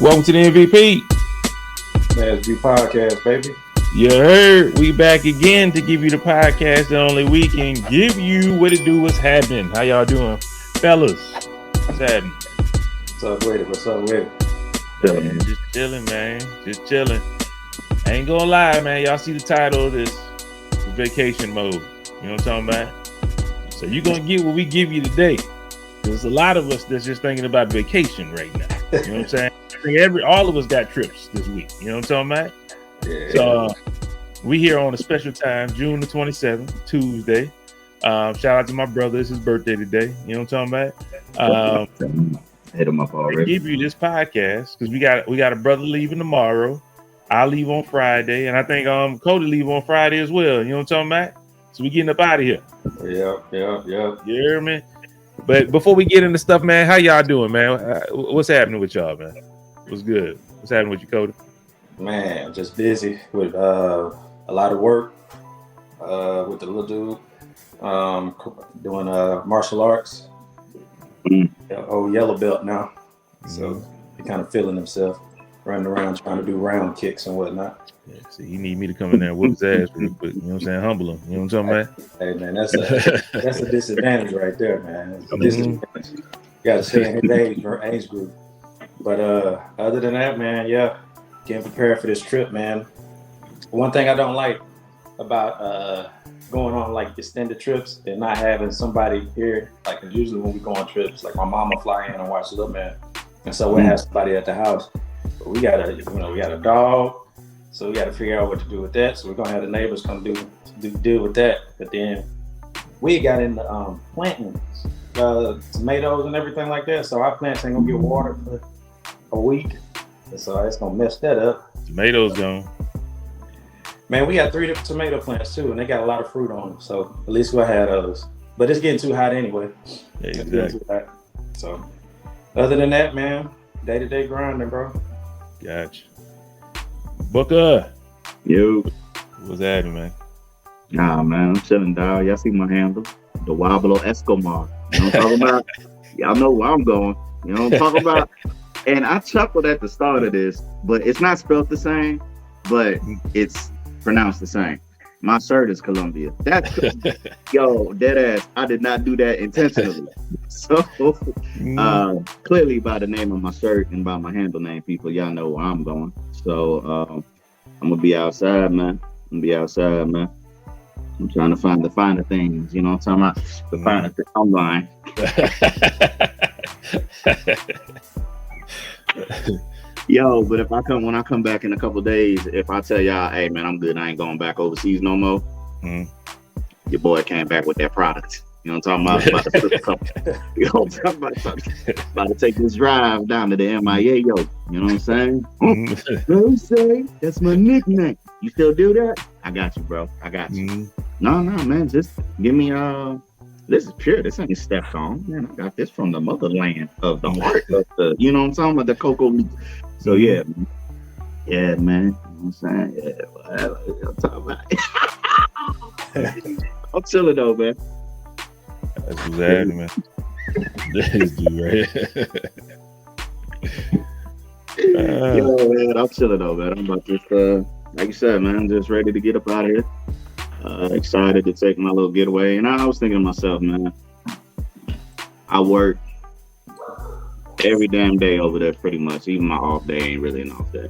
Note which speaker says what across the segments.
Speaker 1: Welcome to the MVP.
Speaker 2: MVPODCAST, podcast, baby.
Speaker 1: You heard we back again to give you the podcast that only we can give you. What it do, what's happening. How y'all doing? Fellas, what's happening?
Speaker 2: What's up with it? What's up with it?
Speaker 1: Man, just chilling, man. Just chilling. I ain't gonna lie, man. Y'all see the title of this vacation mode. You know what I'm talking about? So you're gonna get what we give you today. There's a lot of us that's just thinking about vacation right now. You know what I'm saying? I think all of us got trips this week. You know what I'm talking about?
Speaker 2: Yeah.
Speaker 1: So we here on a special time, June the 27th, Tuesday. Shout out to my brother. It's his birthday today. You know what I'm talking about?
Speaker 3: Hit him up already.
Speaker 1: I give you this podcast because we got a brother leaving tomorrow. I leave on Friday, and I think Cody leave on Friday as well. You know what I'm talking about? So we getting up out of here.
Speaker 2: Yep.
Speaker 1: You hear me? But before we get into stuff, man, how y'all doing, man? What's happening with y'all, man? What's good? What's happening with you, Cody?
Speaker 2: Man, just busy with a lot of work with the little dude doing martial arts. Old yellow belt now. So he kind of feeling himself, running around trying to do round kicks and whatnot.
Speaker 1: Yeah, see, he need me to come in there and whoop his ass real quick. You know what I'm saying? Humble him. You know what I'm talking about?
Speaker 2: Hey, man, that's a disadvantage right there, man. It's a disadvantage. You got to stay in his age group. But other than that, man, yeah, getting prepared for this trip, man. One thing I don't like about going on like extended trips and not having somebody here, like usually when we go on trips, like my mama fly in and watch the little man, and so we have somebody at the house. But we got a dog. So we got to figure out what to do with that. So we're gonna have the neighbors come deal with that. But then we got into planting tomatoes and everything like that. So our plants ain't gonna get water for a week, and so it's gonna mess that up.
Speaker 1: Tomatoes gone.
Speaker 2: Man, we got 3 different tomato plants too, and they got a lot of fruit on them. So at least we'll have those. But it's getting too hot anyway.
Speaker 1: Yeah, exactly.
Speaker 2: So other than that, man, day-to-day grinding, bro.
Speaker 1: Gotcha. Booker.
Speaker 3: Yo.
Speaker 1: What's happening, man?
Speaker 3: Nah, man, I'm chilling, dog. Y'all see my handle? The Wobbler Escobar. You know what I'm talking about? Y'all know where I'm going. You know what I'm talking about? And I chuckled at the start of this, but it's not spelled the same, but it's pronounced the same. My shirt is Columbia. That's yo, dead ass. I did not do that intentionally. So clearly by the name of my shirt and by my handle name, people, y'all know where I'm going. So I'm gonna be outside, man. I'm trying to find the finer things, you know what I'm talking about? The finer things online. Yo, but when I come back in a couple of days, if I tell y'all, hey man, I'm good, I ain't going back overseas no more. Your boy came back with that product. You know what I'm talking about? You know what I'm talking about? About to take this drive down to the MIA, yo. You know what I'm saying? Don't say that's my nickname. You still do that? I got you, bro. I got you. No, man, just give me this is pure. This ain't stepped on. Man, I got this from the motherland of the heart of the, you know what I'm talking about, the cocoa leaf. So yeah, man. You know what I'm saying? Yeah, whatever. I'm talking about. I'm chilling though, man.
Speaker 1: That's what's happening, man. This dude right here.
Speaker 3: Yo, man, I'm chilling though, man. I'm about to like you said, man, I'm just ready to get up out of here. Excited to take my little getaway. And I was thinking to myself, man, I work every damn day over there pretty much. Even my off day ain't really an off day.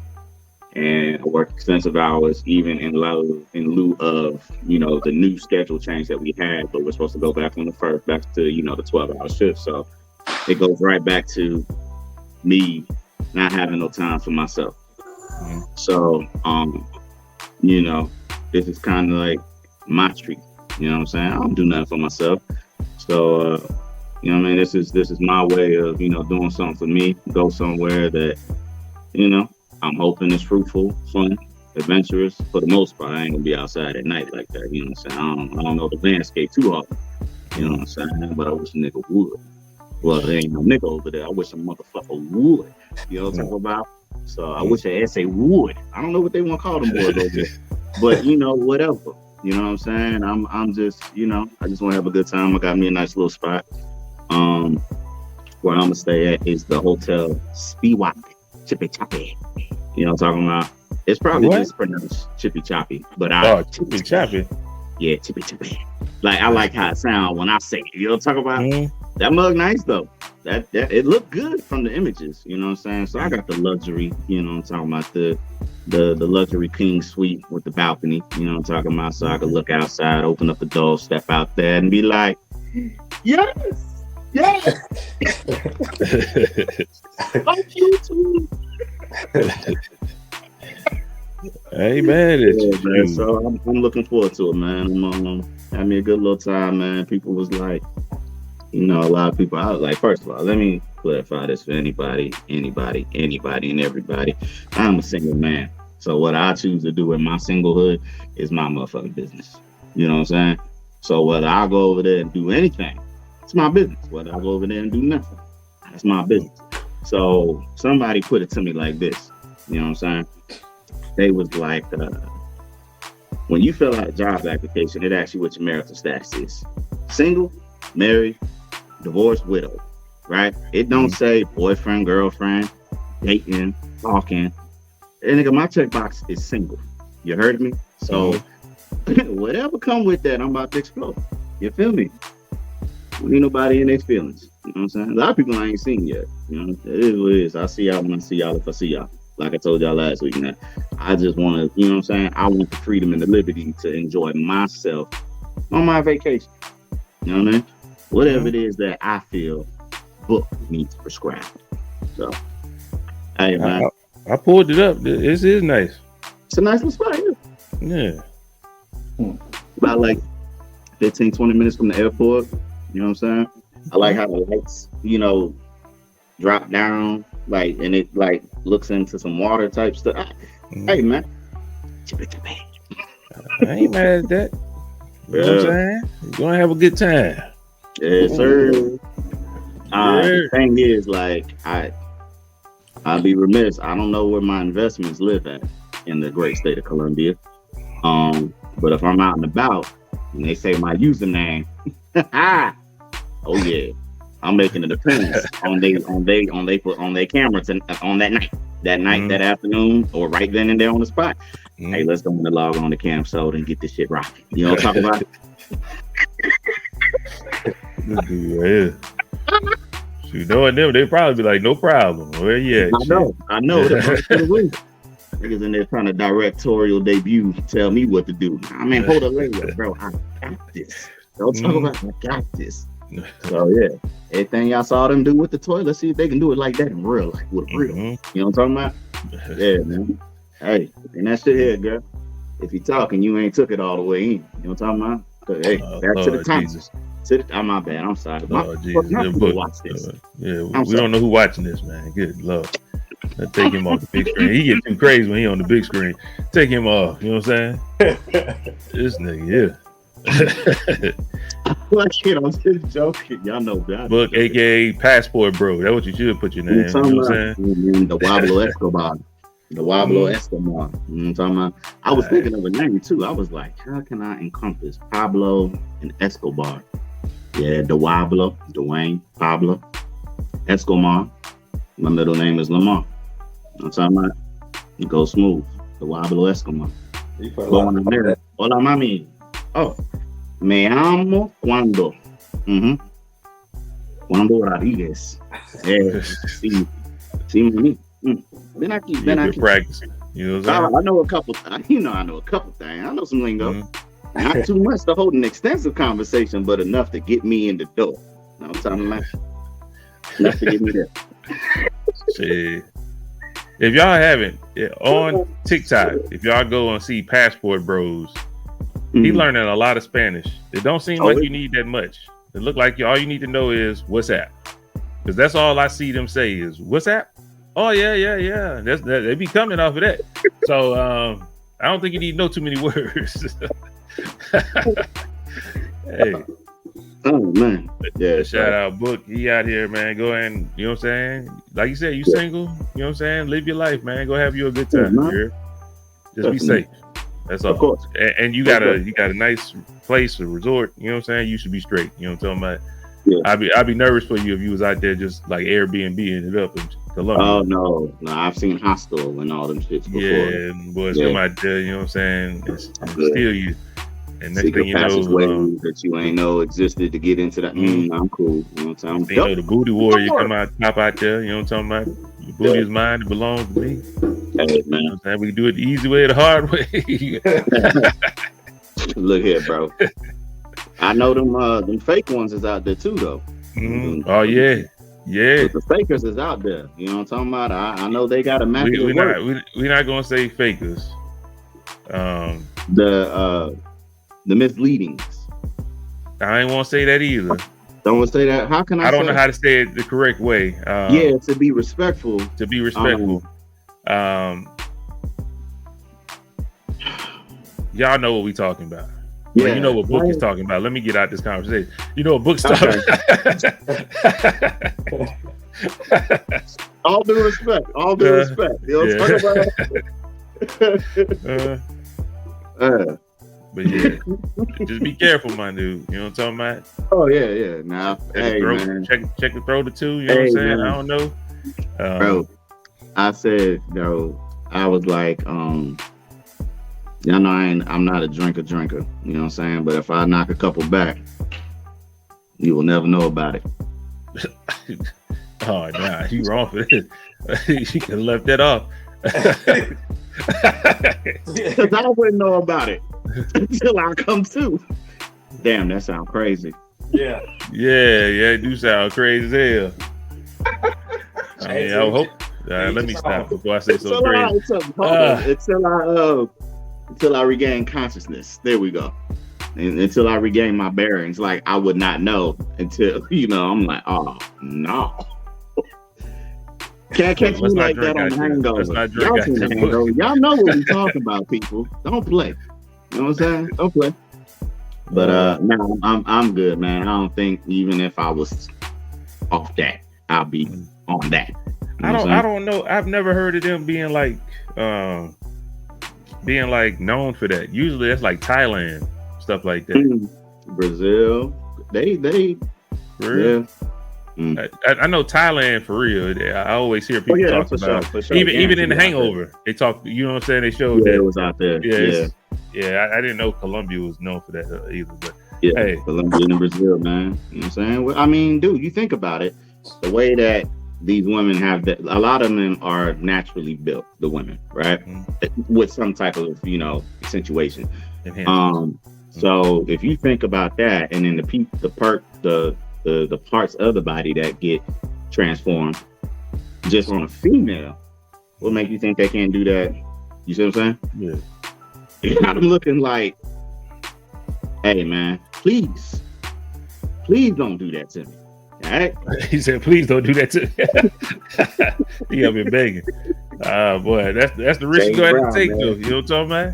Speaker 3: And I work extensive hours, even in lieu of, you know, the new schedule change that we had, but we're supposed to go back on back to, you know, the 12-hour shift. So it goes right back to me not having no time for myself. So, you know, this is kind of like my treat. You know what I'm saying? I don't do nothing for myself. So, you know what I mean? This is my way of, you know, doing something for me, go somewhere that, you know, I'm hoping it's fruitful, fun, adventurous. For the most part, I ain't gonna be outside at night like that. You know what I'm saying? I don't know the landscape too often. You know what I'm saying? But I wish a nigga would. Well, there ain't no nigga over there. I wish a motherfucker would. You know what I'm talking about? So I wish an SA would. I don't know what they want to call them boys over there. But, you know, whatever. You know what I'm saying? I'm just, you know, I just want to have a good time. I got me a nice little spot. Where I'm gonna stay at is the Hotel Spiwak. chippy choppy. You know what I'm talking about? It's probably just pronounced chippy choppy, but
Speaker 1: chippy choppy.
Speaker 3: Yeah, chippy choppy. Like I like how it sounds when I say it. You know what I'm talking about? That mug nice though. That it looked good from the images. You know what I'm saying? So I got the luxury. You know what I'm talking about, the luxury king suite with the balcony. You know what I'm talking about? So I could look outside, open up the door, step out there, and be like, yes. Thank you too.
Speaker 1: Hey man,
Speaker 3: man. So I'm looking forward to it, man. I'm having me a good little time, man. People was like, a lot of people. I was like, first of all, let me clarify this for anybody, and everybody. I'm a single man, so what I choose to do in my singlehood is my motherfucking business. You know what I'm saying? So whether I go over there and do anything, it's my business. Whether I go over there and do nothing, that's my business. So somebody put it to me like this. You know what I'm saying? They was like, when you fill out a job application, it asks you what your marital status is. Single, married, divorced, widowed, right? It don't say boyfriend, girlfriend, dating, talking. And nigga, my checkbox is single. You heard me? So whatever come with that, I'm about to explode. You feel me? Ain't nobody in their feelings. You know what I'm saying? A lot of people I ain't seen yet. You know, it is what it is. I see y'all when I see y'all if I see y'all. Like I told y'all last week, man. I just want to, you know what I'm saying? I want the freedom and the liberty to enjoy myself on my vacation. You know what I mean? Whatever it is that I feel book needs prescribed. So, hey, man.
Speaker 1: I pulled it up. This is nice.
Speaker 3: It's a nice little spot,
Speaker 1: yeah.
Speaker 3: About like 15, 20 minutes from the airport. You know what I'm saying? I like how the lights, drop down, like, and it like looks into some water type stuff. Hey, man.
Speaker 1: I ain't mad at that. You know what I'm saying? You're gonna have a good time.
Speaker 3: Yes, sir. The thing is, like, I'd be remiss. I don't know where my investments live at in the great state of Colombia. But if I'm out and about and they say my username, oh yeah, I'm making an appearance on their camera on that night, that afternoon, or right then and there on the spot. Hey, let's go and log on to Cam Soda and get this shit rocking. You know what I'm talking about?
Speaker 1: You knowing them, they probably be like, no problem. Where you at?
Speaker 3: I know. Niggas in there trying to directorial debut, tell me what to do. I mean, hold on, bro. I got this. Don't talk about I got this. So yeah, everything y'all saw them do with the toy, let's see if they can do it like that in real life, with real. You know what I'm talking about? Yeah, man. Hey, and that shit here, girl. If you talking, you ain't took it all the way in. You know what I'm talking about? Hey, back to the times. My bad. I'm sorry. Watch this.
Speaker 1: We don't know who watching this, man. Good Lord. Let's take him off the big screen. He get too crazy when he on the big screen. Take him off. You know what I'm saying? This nigga,
Speaker 3: I'm just joking. Y'all know that.
Speaker 1: Book, aka Passport Bro. That's what you should put your name. You know what I'm saying?
Speaker 3: The Wablo Escobar. The Wablo Escobar. You know what I'm talking about? I was thinking of a name too. I was like, how can I encompass Pablo and Escobar? Yeah, the Wablo, Dwayne, Pablo, Escobar. My middle name is Lamar. You know what I'm talking about? You go smooth. The Wablo Escobar. Hola, mami. Oh, me amo cuando. Cuando Rodriguez. Sí, mami. Ven aquí.
Speaker 1: Practicing. You know what I'm saying?
Speaker 3: I know a couple. I know a couple things. I know some lingo. Not too much to hold an extensive conversation, but enough to get me in the door. You know what I'm talking about? Enough to get me there.
Speaker 1: Shit. If y'all haven't, on TikTok, if y'all go and see Passport Bros, he learning a lot of Spanish. It don't seem like you need that much. It look like all you need to know is what's up, because that's all I see them say is what's up. Oh yeah. They be coming off of that. So I don't think you need to know too many words. Hey.
Speaker 3: Oh man. Yeah.
Speaker 1: Shout out Book. He out here, man. Go ahead and, you know what I'm saying? Like you said, you single, you know what I'm saying? Live your life, man. Go have you a good time here. Just be safe. That's all. Of course. And you got a nice place, a resort, you know what I'm saying? You should be straight. You know what I'm talking about? Yeah. I'd be nervous for you if you was out there just like Airbnb-ing it up and Columbia.
Speaker 3: Oh no, I've seen Hostel and all them shits before.
Speaker 1: Yeah, boys come out there, you know what I'm saying, and steal you. And next thing you know,
Speaker 3: that you ain't know existed to get into that. I'm cool. You know what I'm saying?
Speaker 1: You know, the booty warrior come out top out there. You know what I'm talking about? The booty is mine. It belongs to me.
Speaker 3: Hey, man.
Speaker 1: You know what I'm saying? We can do it the easy way or the hard way.
Speaker 3: Look here, bro. I know them fake ones is out there too, though.
Speaker 1: Oh yeah. Yeah,
Speaker 3: the fakers is out there. You know what I'm talking about? I know they got a method of work.
Speaker 1: We're not gonna say fakers.
Speaker 3: The misleadings.
Speaker 1: I ain't want to say that either.
Speaker 3: Don't want to say that. How can I?
Speaker 1: I don't know how to say it the correct way.
Speaker 3: To be respectful.
Speaker 1: To be respectful. Y'all know what we talking about. Yeah, well, you know what book is talking about. Let me get out this conversation. You know what book's talking about.
Speaker 3: All due respect. All due respect. You know what I'm talking about?
Speaker 1: But yeah, just be careful, my dude. You know what I'm talking about?
Speaker 3: Oh yeah. Now,
Speaker 1: man. Check the throat or two. You know what I'm saying? Man. I don't know,
Speaker 3: bro. I said, I was like, y'all know I'm not a drinker. You know what I'm saying? But if I knock a couple back, you will never know about it.
Speaker 1: Oh nah, you wrong for this. You could have left that off.
Speaker 3: Because I wouldn't know about it until I come to. Damn, that sounds crazy.
Speaker 2: Yeah,
Speaker 1: it do sound crazy as hell. I mean, I hope. Let me stop before I say something crazy.
Speaker 3: Until I regain consciousness. There we go. And until I regain my bearings, like I would not know until I'm like, oh no. Can't catch me like that on the hangover. Y'all know what we talking about, people. Don't play. You know what I'm saying? Don't play. But no, I'm good, man. I don't think even if I was off that, I'll be on that. You know
Speaker 1: I don't know. I've never heard of them being like known for that. Usually that's like Thailand, stuff like that.
Speaker 3: Brazil, they
Speaker 1: really? Yeah. I know Thailand for real. I always hear people talk about sure. Even in The Hangover, they talk. You know what I'm saying? They showed that
Speaker 3: it was out there.
Speaker 1: Yeah. I didn't know Colombia was known for that either. But
Speaker 3: hey, Colombia and Brazil, man. You know what I'm saying? Well, I mean, dude, you think about it. The way that these women have that, a lot of them are naturally built. The women, right, with some type of accentuation. So if you think about that, and then the parts of the body that get transformed just on a female, what make you think they can't do that? You see what I'm saying? Yeah. I'm looking like, hey man, please don't do that to me. All right?
Speaker 1: He said, please don't do that to me. He got me begging. Boy, that's the risk you got to take, though. You know what I'm talking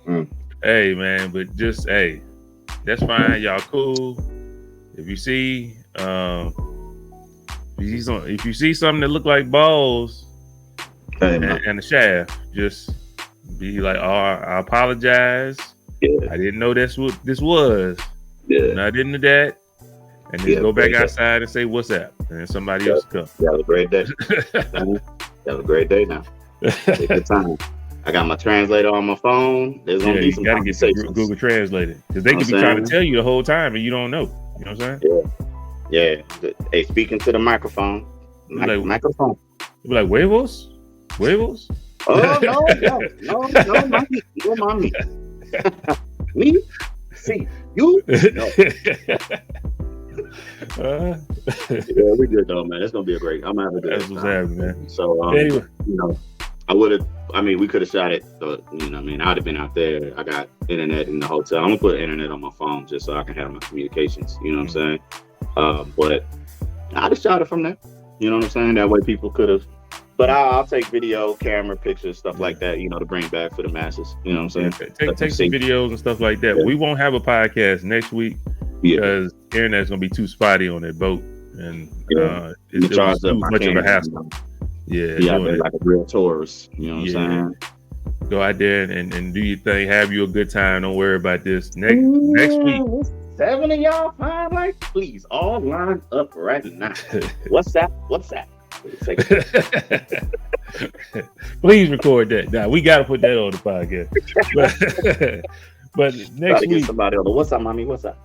Speaker 1: about? Hey man, but just that's fine. Y'all cool. If you see something that look like balls and a shaft, just be like, oh, I apologize. I didn't know that's what this was. Not into that. And then go back outside and say, what's up? And then somebody else come.
Speaker 3: You have a great day. You have a great day now. Take your time. I got my translator on my phone. There's gonna be some conversations.
Speaker 1: Get Google Translated, because they could be trying to tell you the whole time and you don't know. You know what I'm saying?
Speaker 3: Yeah. Hey, speaking to the microphone. Microphone.
Speaker 1: You be like, huevos?
Speaker 3: Oh no, mommy. No, mommy. Me? See, you? No. Yeah, we good though, man. It's gonna be a great. I'm gonna have a good time.
Speaker 1: That's what's happening, man.
Speaker 3: So,
Speaker 1: anyway.
Speaker 3: We could have shot it. I'd have been out there. I got internet in the hotel. I'm gonna put internet on my phone just so I can have my communications. You know what I'm saying? But I'd have shot it from there. You know what I'm saying? That way people could have. But I'll take video, camera, pictures, stuff like that. To bring back for the masses. You know what I'm saying?
Speaker 1: Take some videos and stuff like that. Yeah. We won't have a podcast next week because internet's gonna be too spotty on that boat, and it's too much of a hassle.
Speaker 3: Yeah, like a real tourist. You know what I'm saying?
Speaker 1: Go out there and do your thing. Have you a good time. Don't worry about this. Next week.
Speaker 3: 7 of y'all fine, like, please all line up right now. What's that?
Speaker 1: Please record that. Now we got to put that on the podcast. But next week,
Speaker 3: somebody on the what's up, mommy? What's up?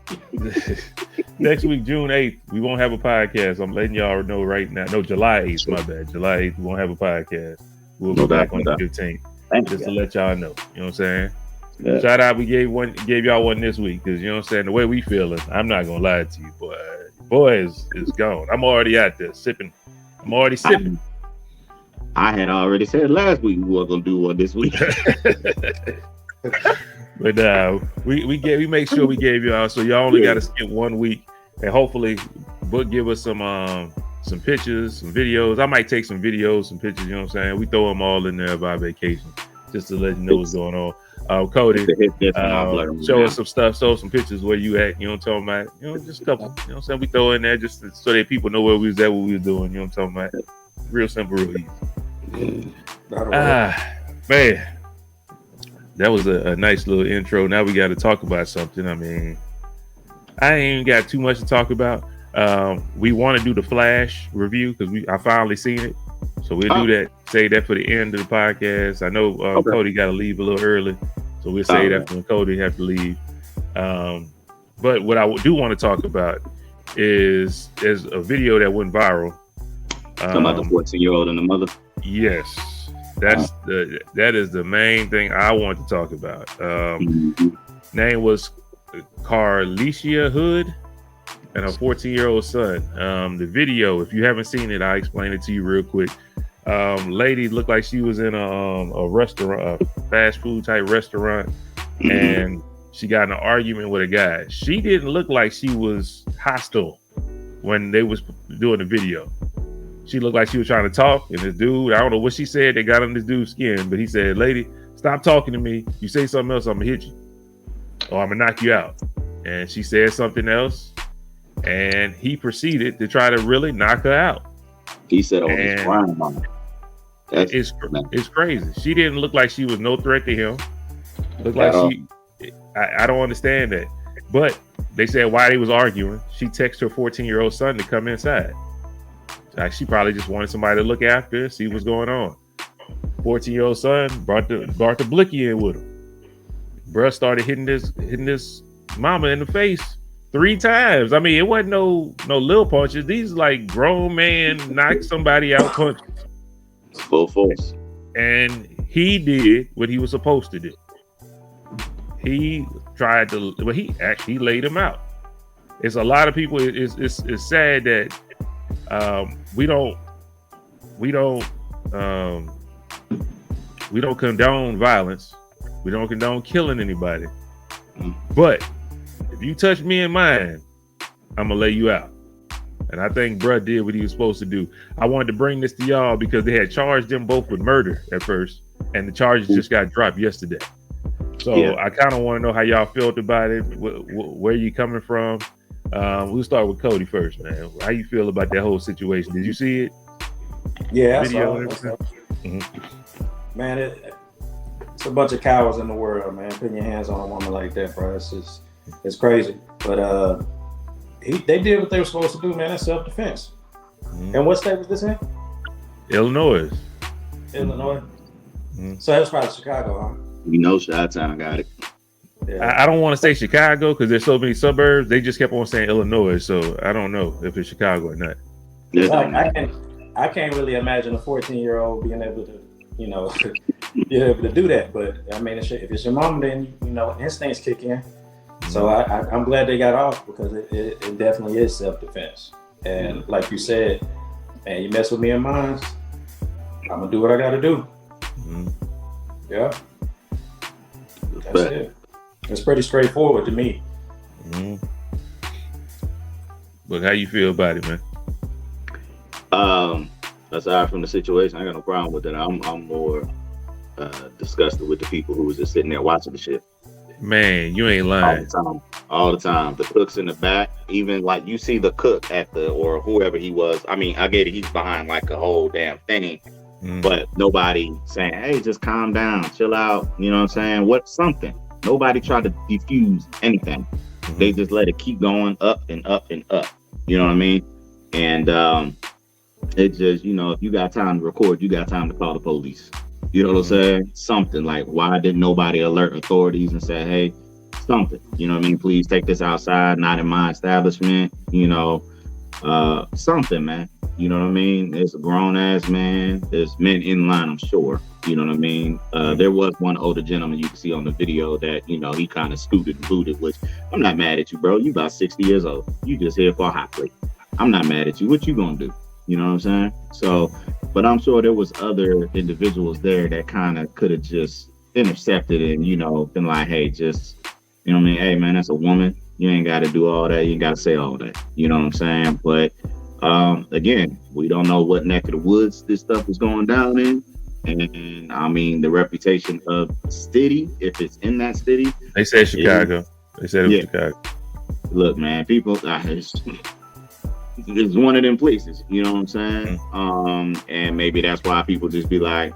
Speaker 1: Next week, June 8th, we won't have a podcast. I'm letting y'all know right now. No, July 8th. My bad. July 8th, we won't have a podcast. We'll be back on the 15th. Just to let y'all know. You know what I'm saying? Yeah. Shout out, we gave y'all one this week because you know what I'm saying. The way we feeling, I'm not gonna lie to you, boy is gone. I'm already out there sipping. I'm already sipping.
Speaker 3: I had already said last week we were gonna do one this week.
Speaker 1: But we make sure we gave y'all, so y'all only got to skip 1 week, and hopefully Book give us some pictures, some videos. I might take some videos, some pictures. You know what I'm saying? We throw them all in there about vacation, just to let you know what's going on. Cody, show us some stuff, show some pictures where you at. You know what I'm talking about? You know, just a couple. You know what I'm saying? We throw in there just so that people know where we was at, what we was doing. You know what I'm talking about? Real simple, real easy. Man. That was a nice little intro. Now we got to talk about something. I mean, I ain't even got too much to talk about. We want to do the Flash review because I finally seen it. So we'll do that. Say that for the end of the podcast. I know Cody got to leave a little early. So we'll say that when Cody have to leave. But what I do want to talk about is there's a video that went viral.
Speaker 3: Talking about the 14-year-old and the mother?
Speaker 1: Yes. That is the main thing I want to talk about. Name was Carlicia Hood and her 14-year-old son. The video, if you haven't seen it, I'll explain it to you real quick. Lady looked like she was in a restaurant, a fast food type restaurant, and she got in an argument with a guy. She didn't look like she was hostile when they was doing the video. She looked like she was trying to talk, and this dude, I don't know what she said, they got on this dude's skin, but he said, "Lady, stop talking to me. You say something else, I'm gonna hit you, or I'm gonna knock you out." And she said something else, and he proceeded to try to really knock her out.
Speaker 3: He said, "Oh, he's crying, mama."
Speaker 1: It's crazy. She didn't look like she was no threat to him. Looked like I don't understand that. But they said while they was arguing, she texted her 14-year-old son to come inside. She probably just wanted somebody to look after her, see what's going on. 14-year-old son brought the blicky in with him. Bruh started hitting this mama in the face 3 times. I mean, it wasn't no little punches. These like grown man knock somebody out punches.
Speaker 3: Full force.
Speaker 1: And he did what he was supposed to do. He tried to, well, he actually laid him out. It's a lot of people. It's sad that we don't condone violence. We don't condone killing anybody. But if you touch me and mine, I'm gonna lay you out. And I think bruh did what he was supposed to do. I wanted to bring this to y'all because they had charged them both with murder at first, and the charges just got dropped yesterday. So I kind of want to know how y'all felt about it, where you coming from. We'll start with Cody first, man. How you feel about that whole situation? Did you see it?
Speaker 2: Yeah,
Speaker 1: video
Speaker 2: I saw it. Man, it's a bunch of cowards in the world, man. Putting your hands on a woman like that, bro, it's crazy. But they did what they were supposed to do, man. That's self-defense. And what state was this in?
Speaker 1: Illinois.
Speaker 2: So that was probably Chicago, huh?
Speaker 3: You know, Chi-Town got it.
Speaker 1: Yeah. I don't want to say Chicago because there's so many suburbs. They just kept on saying Illinois, so I don't know if it's Chicago or not.
Speaker 2: I can't really imagine a 14-year-old being able to, be able to do that. But I mean, if it's your mom, then instincts kick in. So I'm glad they got off because it definitely is self-defense. And like you said, man, you mess with me and mine, I'm gonna do what I gotta do. Yeah, that's it. It's pretty straightforward to me.
Speaker 1: But how you feel about it, man?
Speaker 3: Aside from the situation, I got no problem with it. I'm more disgusted with the people who was just sitting there watching the shit.
Speaker 1: Man, you ain't lying.
Speaker 3: All the time. The cook's in the back. Even like you see the cook or whoever he was. I mean, I get it. He's behind like a whole damn thing. But nobody saying, "Hey, just calm down, chill out." You know what I'm saying? Something. Nobody tried to defuse anything. They just let it keep going up and up and up. You know what I mean? And It just, if you got time to record, you got time to call the police. You know what I'm saying? Something like, why didn't nobody alert authorities and say, hey, something, you know what I mean? Please take this outside, not in my establishment, something, man. You know what I mean? It's a grown ass man. There's men in line, I'm sure. You know what I mean? There was one older gentleman you can see on the video that, he kind of scooted and booted, which I'm not mad at you, bro. You about 60 years old. You just here for a hot plate. I'm not mad at you. What you gonna do? You know what I'm saying? So, but I'm sure there was other individuals there that kind of could have just intercepted and, been like, hey, just, you know what I mean? Hey, man, that's a woman. You ain't got to do all that. You ain't got to say all that. You know what I'm saying? But again, we don't know what neck of the woods this stuff is going down in. And I mean, the reputation of the city, if it's in that city.
Speaker 1: They said Chicago. They said it was Chicago.
Speaker 3: Look, man, people, it's one of them places, you know what I'm saying? And maybe that's why people just be like,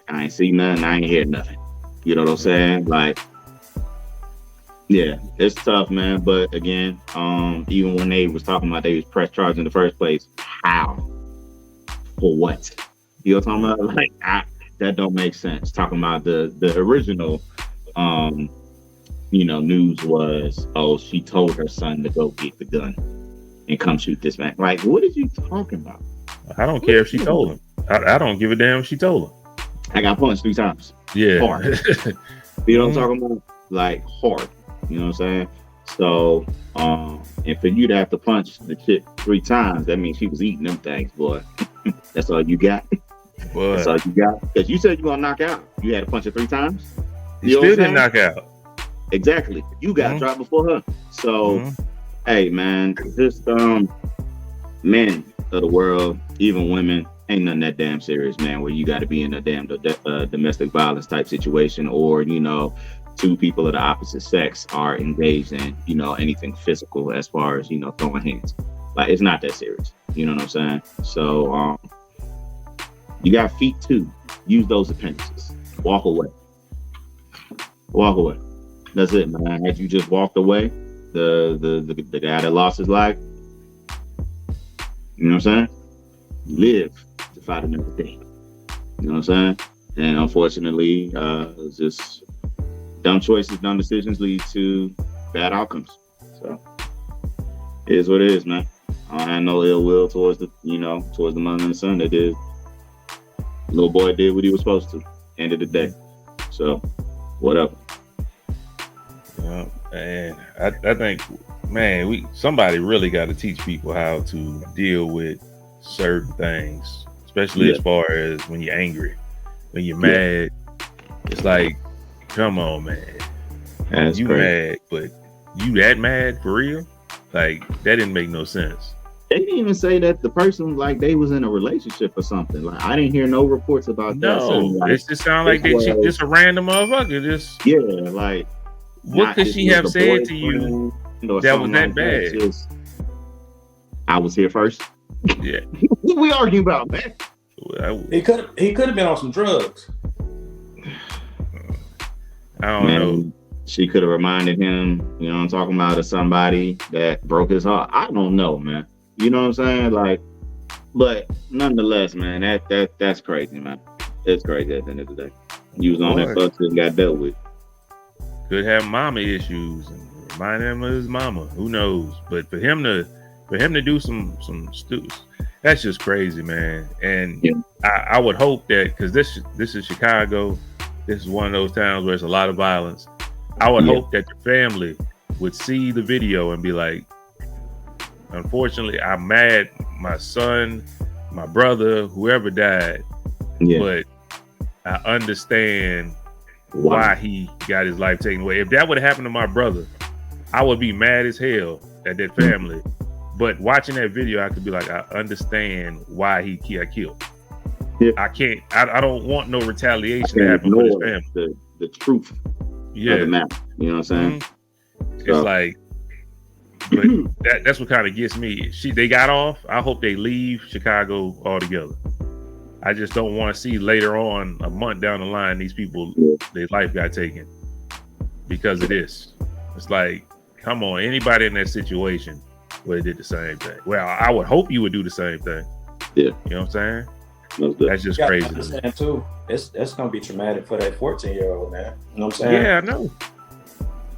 Speaker 3: I ain't see nothing, I ain't hear nothing. You know what I'm saying? Like, yeah, it's tough, man. But again, even when they was talking about they was press charged in the first place, how? For what? You know what I'm talking about? Like, that don't make sense. Talking about the original news was, oh, she told her son to go get the gun and come shoot this man. Like, what are you talking about?
Speaker 1: I don't care if she told him. I don't give a damn if she told him.
Speaker 3: I got punched 3 times.
Speaker 1: Yeah.
Speaker 3: Hard. You know what I'm talking about? Like, hard. You know what I'm saying? So, and for you to have to punch the chick 3 times, that means she was eating them things, boy. That's all you got? Boy. That's all you got? Because you said you gonna knock out. You had to punch her 3 times?
Speaker 1: You still didn't knock out.
Speaker 3: Exactly. You got dropped before her. So, hey, man, just men of the world, even women, ain't nothing that damn serious, man, where you got to be in a damn domestic violence type situation, or, 2 people of the opposite sex are engaged in, anything physical as far as, throwing hands. Like, it's not that serious. You know what I'm saying? So, you got feet too. Use those appendices. Walk away. Walk away. That's it, man. Had you just walked away, the guy that lost his life, you know what I'm saying? Live to fight another day. You know what I'm saying? And unfortunately, it's just dumb choices, dumb decisions lead to bad outcomes. So it is what it is, man. I don't have no ill will towards the mother and the son. They did. Little boy did what he was supposed to. End of the day. So whatever.
Speaker 1: Yeah, and I think, man, somebody really got to teach people how to deal with certain things, especially as far as when you're angry, when you're mad. It's like, come on, man.
Speaker 3: That's
Speaker 1: you
Speaker 3: crazy.
Speaker 1: Mad, but you that mad for real? Like, that didn't make no sense.
Speaker 3: They didn't even say that the person, like, they was in a relationship or something. Like, I didn't hear no reports about that.
Speaker 1: No,
Speaker 3: like,
Speaker 1: it just sounded like just a random motherfucker.
Speaker 3: Like,
Speaker 1: what could she have said to you that was that bad?
Speaker 3: I was here first.
Speaker 1: Yeah.
Speaker 3: What we arguing about, man?
Speaker 2: He could have been on some drugs.
Speaker 1: I don't know.
Speaker 3: She could have reminded him, you know what I'm talking about, of somebody that broke his heart. I don't know, man. You know what I'm saying? Like, but nonetheless, man, that's crazy, man. It's crazy at the end of the day. You was on that bus and got dealt with.
Speaker 1: Could have mama issues and remind him of his mama. Who knows? But for him to do some that's just crazy, man. And I would hope that, because this is Chicago, this is one of those towns where there's a lot of violence. I would hope that the family would see the video and be like, unfortunately, I'm mad, my son, my brother, whoever died, but I understand why he got his life taken away. If that would have happened to my brother, I would be mad as hell at that family. But watching that video, I could be like, I understand why he got killed. Yeah. I don't want no retaliation to happen with his family.
Speaker 3: The truth of the matter. You know what I'm saying?
Speaker 1: It's like, but that's what kind of gets me. They got off. I hope they leave Chicago altogether. I just don't want to see later on, a month down the line, these people, their life got taken because of this. It's like, come on, anybody in that situation would have did the same thing. Well, I would hope you would do the same thing.
Speaker 3: Yeah.
Speaker 1: You know what I'm saying?
Speaker 3: Most definitely.
Speaker 1: That's just
Speaker 2: Yeah, I
Speaker 1: crazy.
Speaker 2: understand too. That's gonna be traumatic for that 14-year-old, man. You know what I'm saying?
Speaker 1: Yeah, I know.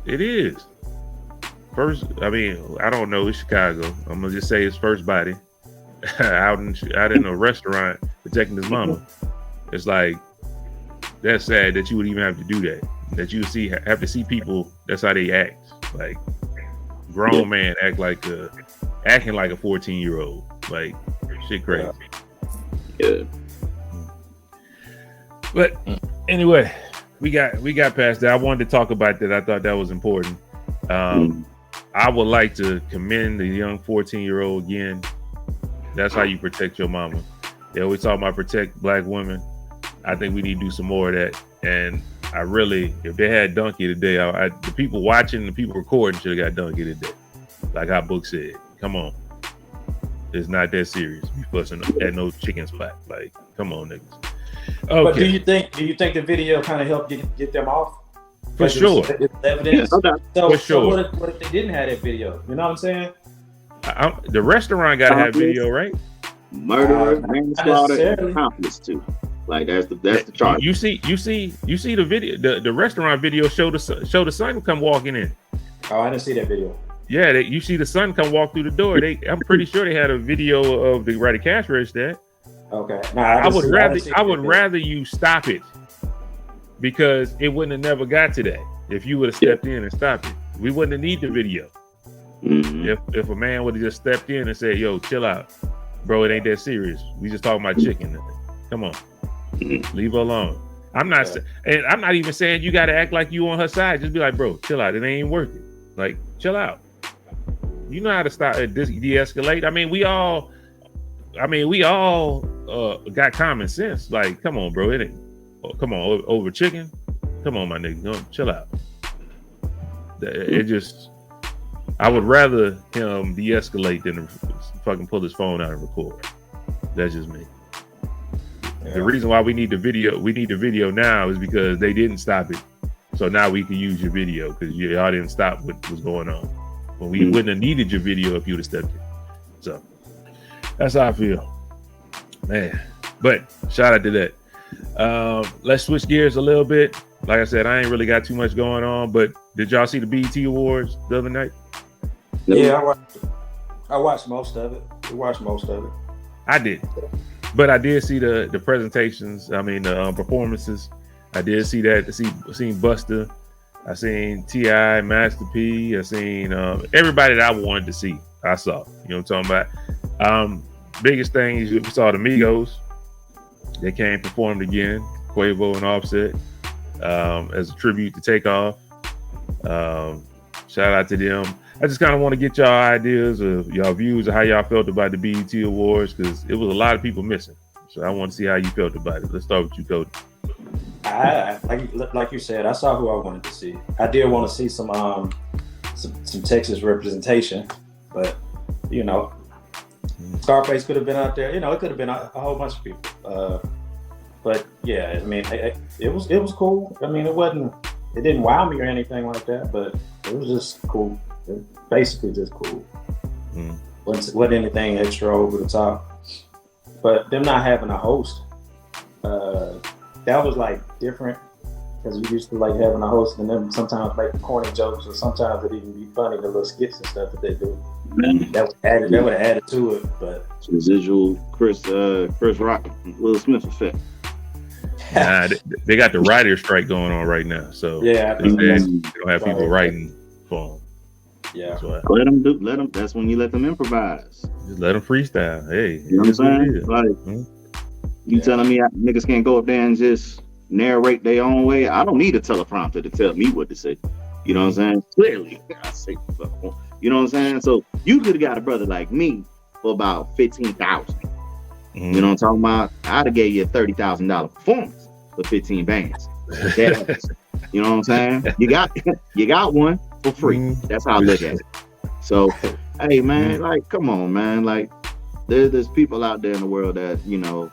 Speaker 1: It is. First, I mean, I don't know. It's Chicago. I'm gonna just say his first body out in a restaurant protecting his mama. It's like, that's sad that you would even have to do that. That you have to see people. That's how they act. Like grown man acting like a 14-year-old. Like shit crazy.
Speaker 3: Yeah.
Speaker 1: But anyway, we got past that. I wanted to talk about that. I thought that was important. I would like to commend the young 14-year-old again. That's how you protect your mama. They always talk about protect black women. I think we need to do some more of that. And I really, if they had Donkey today, the people watching, the people recording should have got Donkey today. Like our book said, come on. It's not that serious. We fussing at no chicken spot. Like, come on, niggas. Okay.
Speaker 2: But do you think the video kind of helped get them off?
Speaker 1: For sure.
Speaker 2: It's evidence.
Speaker 3: Yeah,
Speaker 1: for sure.
Speaker 2: What if they didn't have that video? You know what I'm saying?
Speaker 1: The restaurant got to have video, right?
Speaker 3: Murder, manslaughter, and accomplice too. Like that's the charge.
Speaker 1: You see the video. The restaurant video show the son come walking in.
Speaker 2: Oh, I didn't see that video.
Speaker 1: Yeah, you see the son come walk through the door. I'm pretty sure they had a video of the cash register.
Speaker 2: Okay.
Speaker 1: I would rather you stop it, because it wouldn't have never got to that if you would have stepped in and stopped it. We wouldn't have need the video. If a man would have just stepped in and said, "Yo, chill out, bro. It ain't that serious. We just talking about chicken. Come on, leave her alone." I'm not even saying you got to act like you on her side. Just be like, "Bro, chill out. It ain't worth it. Like, chill out." You know how to stop de-escalate. I mean, we all got common sense. Like, come on, bro. It ain't. Come on, over chicken. Come on, my nigga. Go chill out. It just. I would rather him de-escalate than fucking pull his phone out and record. That's just me. Yeah. The reason why we need the video now is because they didn't stop it. So now we can use your video because y'all didn't stop what was going on. But we wouldn't have needed your video if you would have stepped in. So that's how I feel. Man. But shout out to that. Let's switch gears a little bit. Like I said, I ain't really got too much going on, but did y'all see the BET Awards the other night?
Speaker 2: Yeah, I watched most of it. We watched most of it.
Speaker 1: I did. But I did see the presentations. I mean, the performances. I did see that. Seen Busta. I seen T.I., Master P. I seen everybody that I wanted to see. I saw. You know what I'm talking about? Biggest thing is we saw the Migos. They came performed again. Quavo and Offset as a tribute to Takeoff. Shout out to them. I just kind of want to get y'all ideas of y'all views of how y'all felt about the BET Awards, because it was a lot of people missing. So I want to see how you felt about it. Let's start with you, Cody.
Speaker 2: Like you said, I saw who I wanted to see. I did want to see some Texas representation, but you know, Scarface could have been out there. You know, it could have been a whole bunch of people. But yeah, I mean, it was cool. I mean, it didn't wow me or anything like that, but it was just cool. Basically just cool. Wasn't anything extra over the top. But them not having a host, that was like different, because you used to like having a host and then sometimes make corny jokes, or sometimes it even be funny, the little skits and stuff that they do. That would have added to it. But
Speaker 3: residual Chris Rock, Will Smith effect.
Speaker 1: Nah, they got the writer's strike going on right now, so
Speaker 2: yeah,
Speaker 1: they don't have people writing for them.
Speaker 2: Yeah,
Speaker 3: let them. That's when you let them improvise.
Speaker 1: Just let them freestyle. Hey,
Speaker 3: you know what I'm saying? Like, you telling me niggas can't go up there and just narrate their own way? I don't need a teleprompter to tell me what to say. You know what I'm saying? Clearly, I say, you know what I'm saying? So you could have got a brother like me for about $15,000. You know what I'm talking about? I'd have gave you a $30,000 performance for 15 bands. You know what I'm saying? You got one for free. That's how I look at it. So, hey man, like, come on, man. Like, there's people out there in the world that, you know,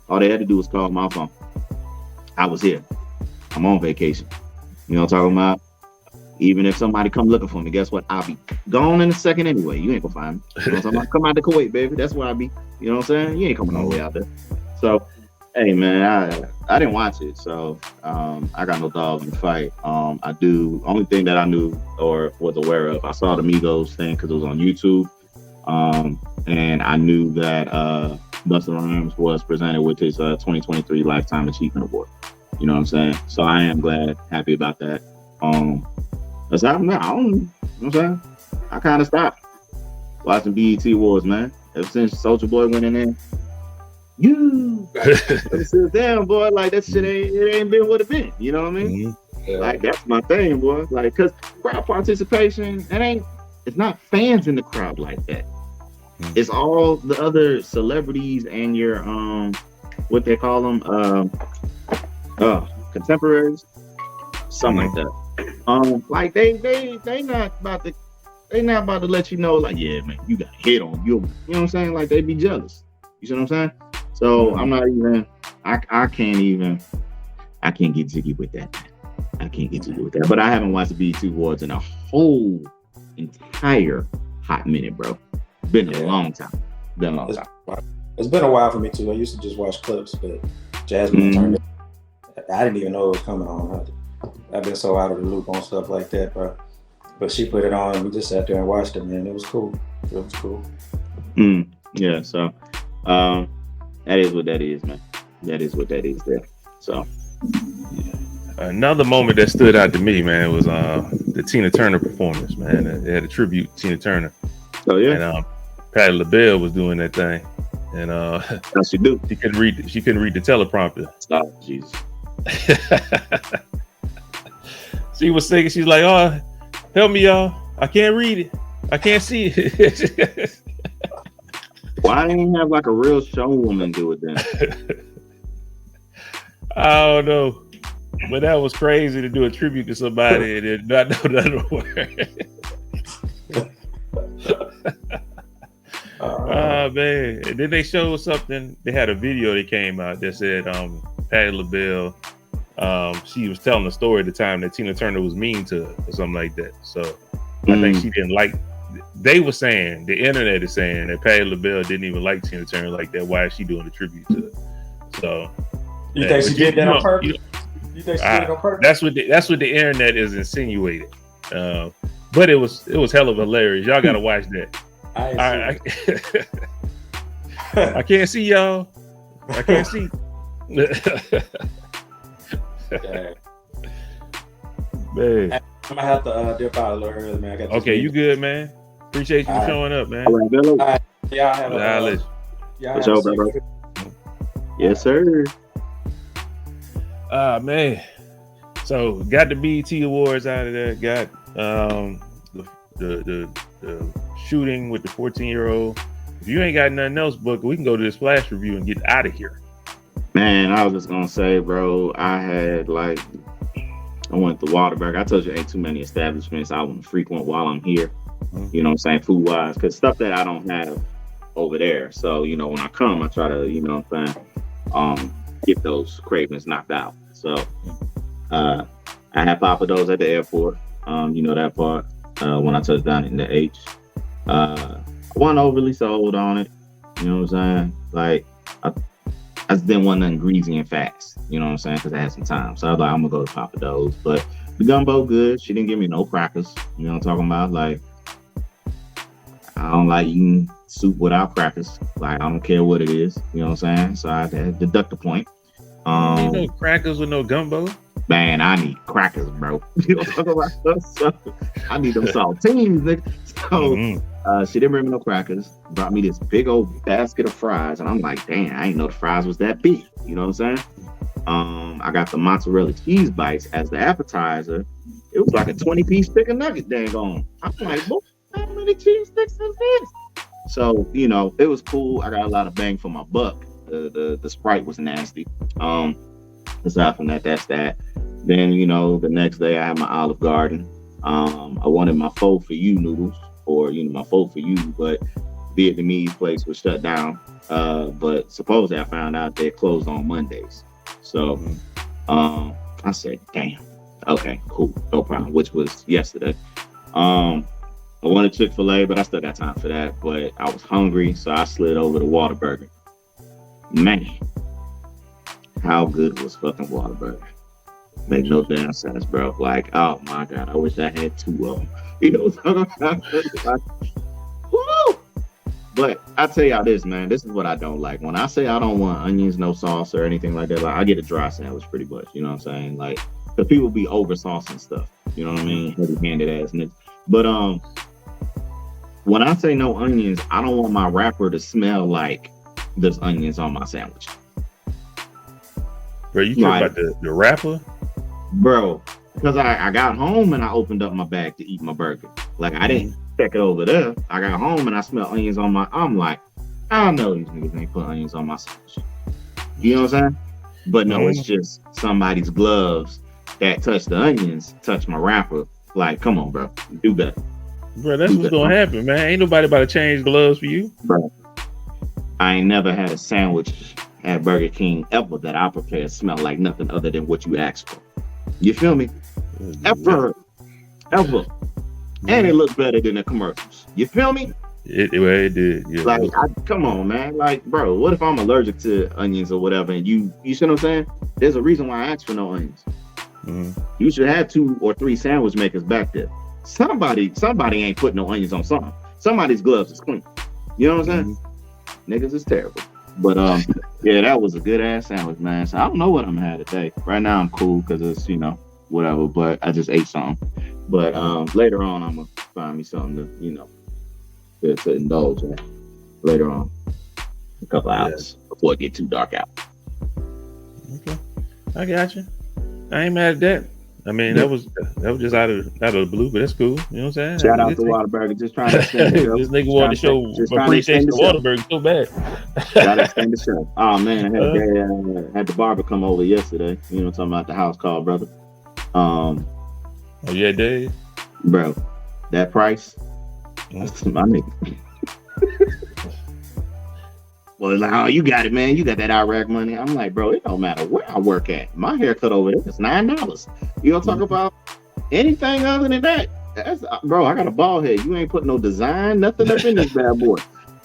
Speaker 3: all they had to do was call my phone. I was here. I'm on vacation. You know what I'm talking about? Even if somebody come looking for me, guess what? I'll be gone in a second anyway. You ain't gonna find me. You know what I'm talking about? Come out to Kuwait, baby. That's where I be. You know what I'm saying? You ain't coming all the way out there. So, hey man, I didn't watch it, so I got no dog in the fight. Only thing that I knew or was aware of, I saw the Migos thing because it was on YouTube, and I knew that Busta Rhymes was presented with his 2023 Lifetime Achievement Award. You know what I'm saying? So I am glad, happy about that. Aside from that, I don't, you know what I'm saying? I kind of stopped watching BET Awards, man. Ever since Soulja Boy went in there, damn boy, like that shit ain't been what it been. You know what I mean? Yeah. Like that's my thing, boy. Like, cause crowd participation, it's not fans in the crowd like that. It's all the other celebrities and your what they call them, contemporaries, something like that. Like they not about to let you know, like, yeah, man, you got hit on you. You know what I'm saying? Like they be jealous. You see what I'm saying? So I'm not even. I can't get jiggy with that. I can't get jiggy with that. But I haven't watched the BET Awards in a whole entire hot minute, bro. Been a long time.
Speaker 2: It's been a while for me too. I used to just watch clips, but Jasmine turned it. I didn't even know it was coming on. I've been so out of the loop on stuff like that, bro. But she put it on, and we just sat there and watched it, man. It was cool.
Speaker 3: Yeah, so that is what that is, man. That is what that is there. So
Speaker 1: another moment that stood out to me, man, was the Tina Turner performance, man. They had a tribute to Tina Turner.
Speaker 3: Oh yeah.
Speaker 1: And Patti LaBelle was doing that thing. And
Speaker 3: how'd she do?
Speaker 1: She couldn't read the teleprompter.
Speaker 3: Oh, Jesus.
Speaker 1: She was singing, she's like, "Oh, help me, y'all. I can't read it. I can't see it."
Speaker 3: Why didn't you have like a real showwoman do it then?
Speaker 1: I don't know. But that was crazy to do a tribute to somebody and not know another word. Oh man. And then they showed something. They had a video that came out that said Patti LaBelle, she was telling a story at the time that Tina Turner was mean to her or something like that. So I think she didn't like. They were saying, the internet is saying that Patti LaBelle didn't even like Tina Turner like that. Why is she doing a tribute to her? So
Speaker 2: you think she did that on purpose? You think she did it on purpose?
Speaker 1: That's what the internet is insinuating. But it was hell of hilarious. Y'all gotta watch that. I can't see y'all. I can't see. Man.
Speaker 2: I'm gonna have to dip out a little early, man.
Speaker 1: Okay, you good, man? Appreciate you showing up, man.
Speaker 2: Yeah, I have a
Speaker 3: Yes, sir.
Speaker 1: Man. So got the BET Awards out of there. Got the shooting with the 14-year-old. If you ain't got nothing else, Book, we can go to this flash review and get out of here.
Speaker 3: Man, I was just gonna say, bro, I went to Waterburg. I told you ain't too many establishments I want to frequent while I'm here. You know what I'm saying, food wise, because stuff that I don't have over there. So, you know, when I come, I try to, you know what I'm saying, get those cravings knocked out. So I had Papados at the airport. You know that part. When I touched down in the H. I wasn't overly sold on it. You know what I'm saying? Like I just didn't want nothing greasy and fast. You know what I'm saying? Because I had some time. So I was like, I'm gonna go to Papados. But the gumbo good. She didn't give me no crackers. You know what I'm talking about? Like, I don't like eating soup without crackers. Like, I don't care what it is. You know what I'm saying? So I had to deduct the point.
Speaker 1: Ain't no crackers with no gumbo.
Speaker 3: Man, I need crackers, bro. You know what I'm talking about? So, I need them saltines, nigga. So she didn't bring me no crackers. Brought me this big old basket of fries, and I'm like, damn, I didn't know the fries was that big. You know what I'm saying? I got the mozzarella cheese bites as the appetizer. It was like a 20-piece chicken nugget, dang on. I'm like, what? How many cheese sticks is this? So, you know, it was cool. I got a lot of bang for my buck. The Sprite was nasty. Aside from that, that's that. Then, you know, the next day I had my Olive Garden. I wanted my pho for you noodles, or, you know, my pho for you, but Vietnamese place was shut down. But supposedly I found out they closed on Mondays. So I said, damn. Okay, cool, no problem. Which was yesterday. I wanted Chick-fil-A, but I still got time for that. But I was hungry, so I slid over to Whataburger. Man, how good was fucking Whataburger? Make no damn sense, bro. Like, oh my god, I wish I had 2 of them. You know what I'm talking about? Woo! But I tell y'all this, man. This is what I don't like. When I say I don't want onions, no sauce or anything like that, like I get a dry sandwich pretty much. You know what I'm saying? Like, the people be over saucing stuff. You know what I mean? Heavy-handed ass niggas. But when I say no onions, I don't want my wrapper to smell like there's onions on my sandwich.
Speaker 1: Bro, you talking about the wrapper?
Speaker 3: Bro, because I got home and I opened up my bag to eat my burger. Like, I didn't check it over there. I got home and I smelled onions on my... I'm like, I know these niggas ain't put onions on my sandwich. You know what I'm saying? But no, it's just somebody's gloves that touch the onions, touch my wrapper. Like, come on, bro. Do better.
Speaker 1: Bro, that's what's going to happen, man. Ain't nobody about to change gloves for you.
Speaker 3: Bro, I ain't never had a sandwich at Burger King ever that I prepared smell like nothing other than what you asked for. You feel me? Ever. And it looks better than the commercials. You feel me?
Speaker 1: It did. Yeah.
Speaker 3: Like, come on, man. Like, bro, what if I'm allergic to onions or whatever? And you see what I'm saying? There's a reason why I asked for no onions. You should have 2 or 3 sandwich makers back there. Somebody ain't putting no onions on something. Somebody's gloves is clean. You know what I'm saying? Niggas is terrible. But yeah, that was a good ass sandwich, man. So I don't know what I'm gonna have today. Right now I'm cool because it's, you know, whatever. But I just ate something. But later on I'm gonna find me something to, you know, to indulge in later on. A couple hours before it get too dark out.
Speaker 1: Okay, I got you. I ain't mad at that. I mean, that was just out of the blue, but that's cool. You know what I'm saying?
Speaker 3: Shout out to Whataburger. Just trying to extend the show.
Speaker 1: This nigga wanted to show appreciation to Whataburger so bad.
Speaker 3: Gotta extend the show. Oh man, I had the barber come over yesterday. You know, talking about the house call, brother. Oh
Speaker 1: yeah, Dave.
Speaker 3: Bro, that price. That's my nigga. Well, like, oh, you got it, man. You got that Iraq money. I'm like, bro, it don't matter where I work at. My haircut over there is $9. You don't talk about anything other than that. That's, bro, I got a bald head. You ain't put no design, nothing up in this bad boy.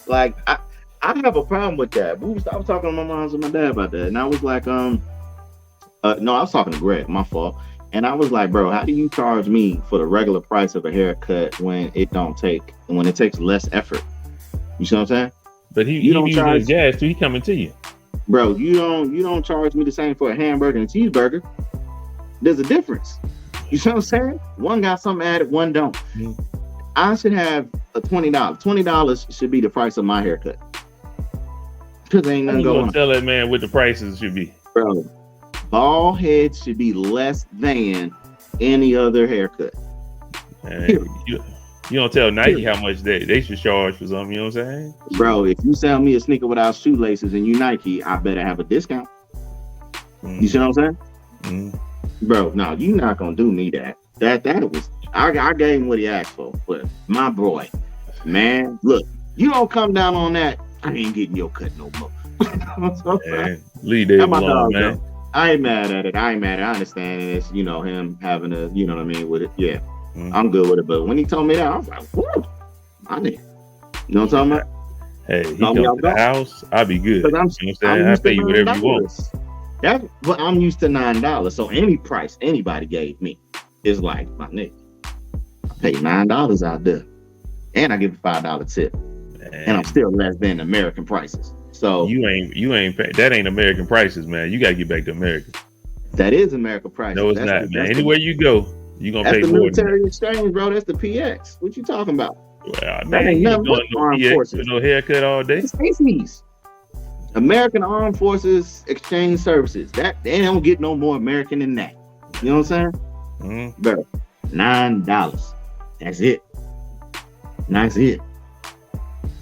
Speaker 3: Like, I have a problem with that. I was talking to my mom and my dad about that. And I was like, no, I was talking to Greg, my fault. And I was like, bro, how do you charge me for the regular price of a haircut when it takes less effort? You see what I'm saying?
Speaker 1: But you don't charge gas till he coming to you.
Speaker 3: Bro, you don't charge me the same for a hamburger and a cheeseburger. There's a difference. You see what I'm saying? One got something added, one don't. I should have a $20. $20 should be the price of my haircut. Because ain't nothing going on.
Speaker 1: Tell that man what the prices should be.
Speaker 3: Bro, bald heads should be less than any other haircut.
Speaker 1: You don't tell Nike how much they should charge for something, you know what I'm saying?
Speaker 3: Bro, if you sell me a sneaker without shoelaces and you Nike, I better have a discount. You see what I'm saying? Bro, no, you not gonna do me that. That was I gave him what he asked for. But my boy, man, look, you don't come down on that, I ain't getting your cut no more.
Speaker 1: Leave Dave alone, man.
Speaker 3: Though. I ain't mad at it. I understand it's, you know, him having a, you know what I mean, with it. Yeah. I'm good with it, but when he told me that, I was like, whoa, my nigga. You know what I'm talking about?
Speaker 1: Hey, he comes to the house, I'll be good. You know what I'm saying? I'll pay you whatever you want.
Speaker 3: That's what I'm used to, $9. So any price anybody gave me is like, my nigga, I pay $9 out there. And I give a $5 tip. Man. And I'm still less than American prices. So
Speaker 1: you ain't pay, that ain't American prices, man. You gotta get back to America.
Speaker 3: That is American prices.
Speaker 1: No, it's not, man. Anywhere you go, you gonna pay
Speaker 3: more. That's the military
Speaker 1: exchange,
Speaker 3: bro. That's the PX. What you talking about?
Speaker 1: Well, man, you doing no PX with no haircut all day.
Speaker 3: It's American Armed Forces Exchange Services. That they don't get no more American than that. You know what I'm saying? Bro, $9. That's it. That's it.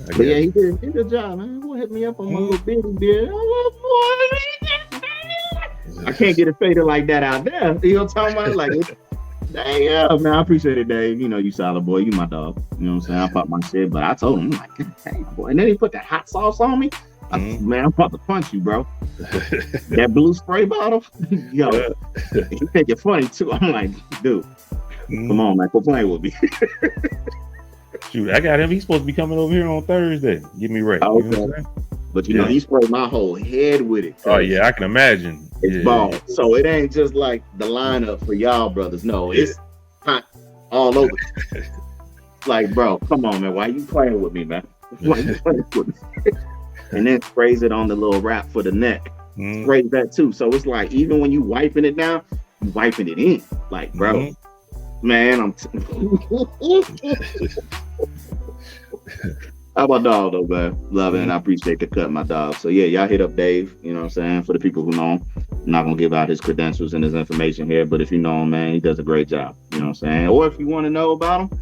Speaker 3: But yeah, he did a good job, man. Boy, hit me up on my little bitty beard. I can't get it faded like that out there. You know what I'm talking about? Like, damn, man, I appreciate it, Dave. You know, you solid boy. You my dog. You know what I'm saying? I pop my shit, but I told him, I'm like, damn, boy. And then he put that hot sauce on me. Man, I'm about to punch you, bro. That blue spray bottle, yo, you think it funny too. I'm like, dude, come on, man, quit playing with me.
Speaker 1: Shoot, I got him. He's supposed to be coming over here on Thursday. Get me ready.
Speaker 3: Okay.
Speaker 1: You know what I'm saying?
Speaker 3: But you know, he sprayed my whole head with it.
Speaker 1: Oh yeah, I can imagine.
Speaker 3: It's ball. So it ain't just like the lineup for y'all brothers. No, it's hot all over. Like, bro, come on, man. Why you playing with me, man? Why you playing with me? And then sprays it on the little wrap for the neck. Sprays that too. So it's like, even when you wiping it down, you wiping it in. Like, bro, man, How about dog though, man? Love it, and I appreciate the cut, my dog. So yeah, y'all hit up Dave, you know what I'm saying? For the people who know him, I'm not gonna give out his credentials and his information here, but if you know him, man, he does a great job, you know what I'm saying? Or if you want to know about him,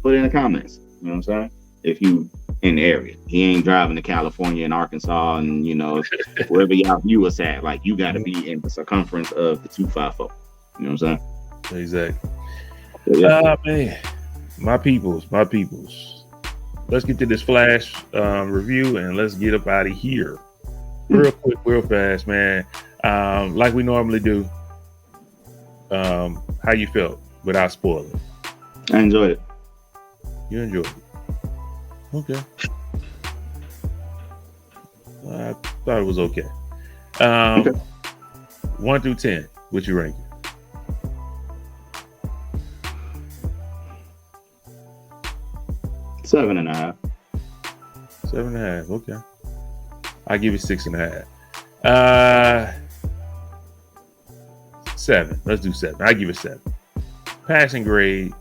Speaker 3: put it in the comments, you know what I'm saying? If you in the area, he ain't driving to California and Arkansas and, you know, wherever y'all view us at, like, you got to be in the circumference of the 254, you know what I'm saying?
Speaker 1: Exactly.
Speaker 3: So, yeah.
Speaker 1: Man, my peoples. Let's get to this Flash review and let's get up out of here. Real quick, real fast, man. Like we normally do. How you felt without spoiling?
Speaker 3: I enjoyed it.
Speaker 1: You enjoyed it? Okay. I thought it was okay. 1 through 10, what you rank it?
Speaker 3: 7.5.
Speaker 1: 7.5. Okay. I give it 6.5. 7. Let's do 7. I give it 7. Passing grade,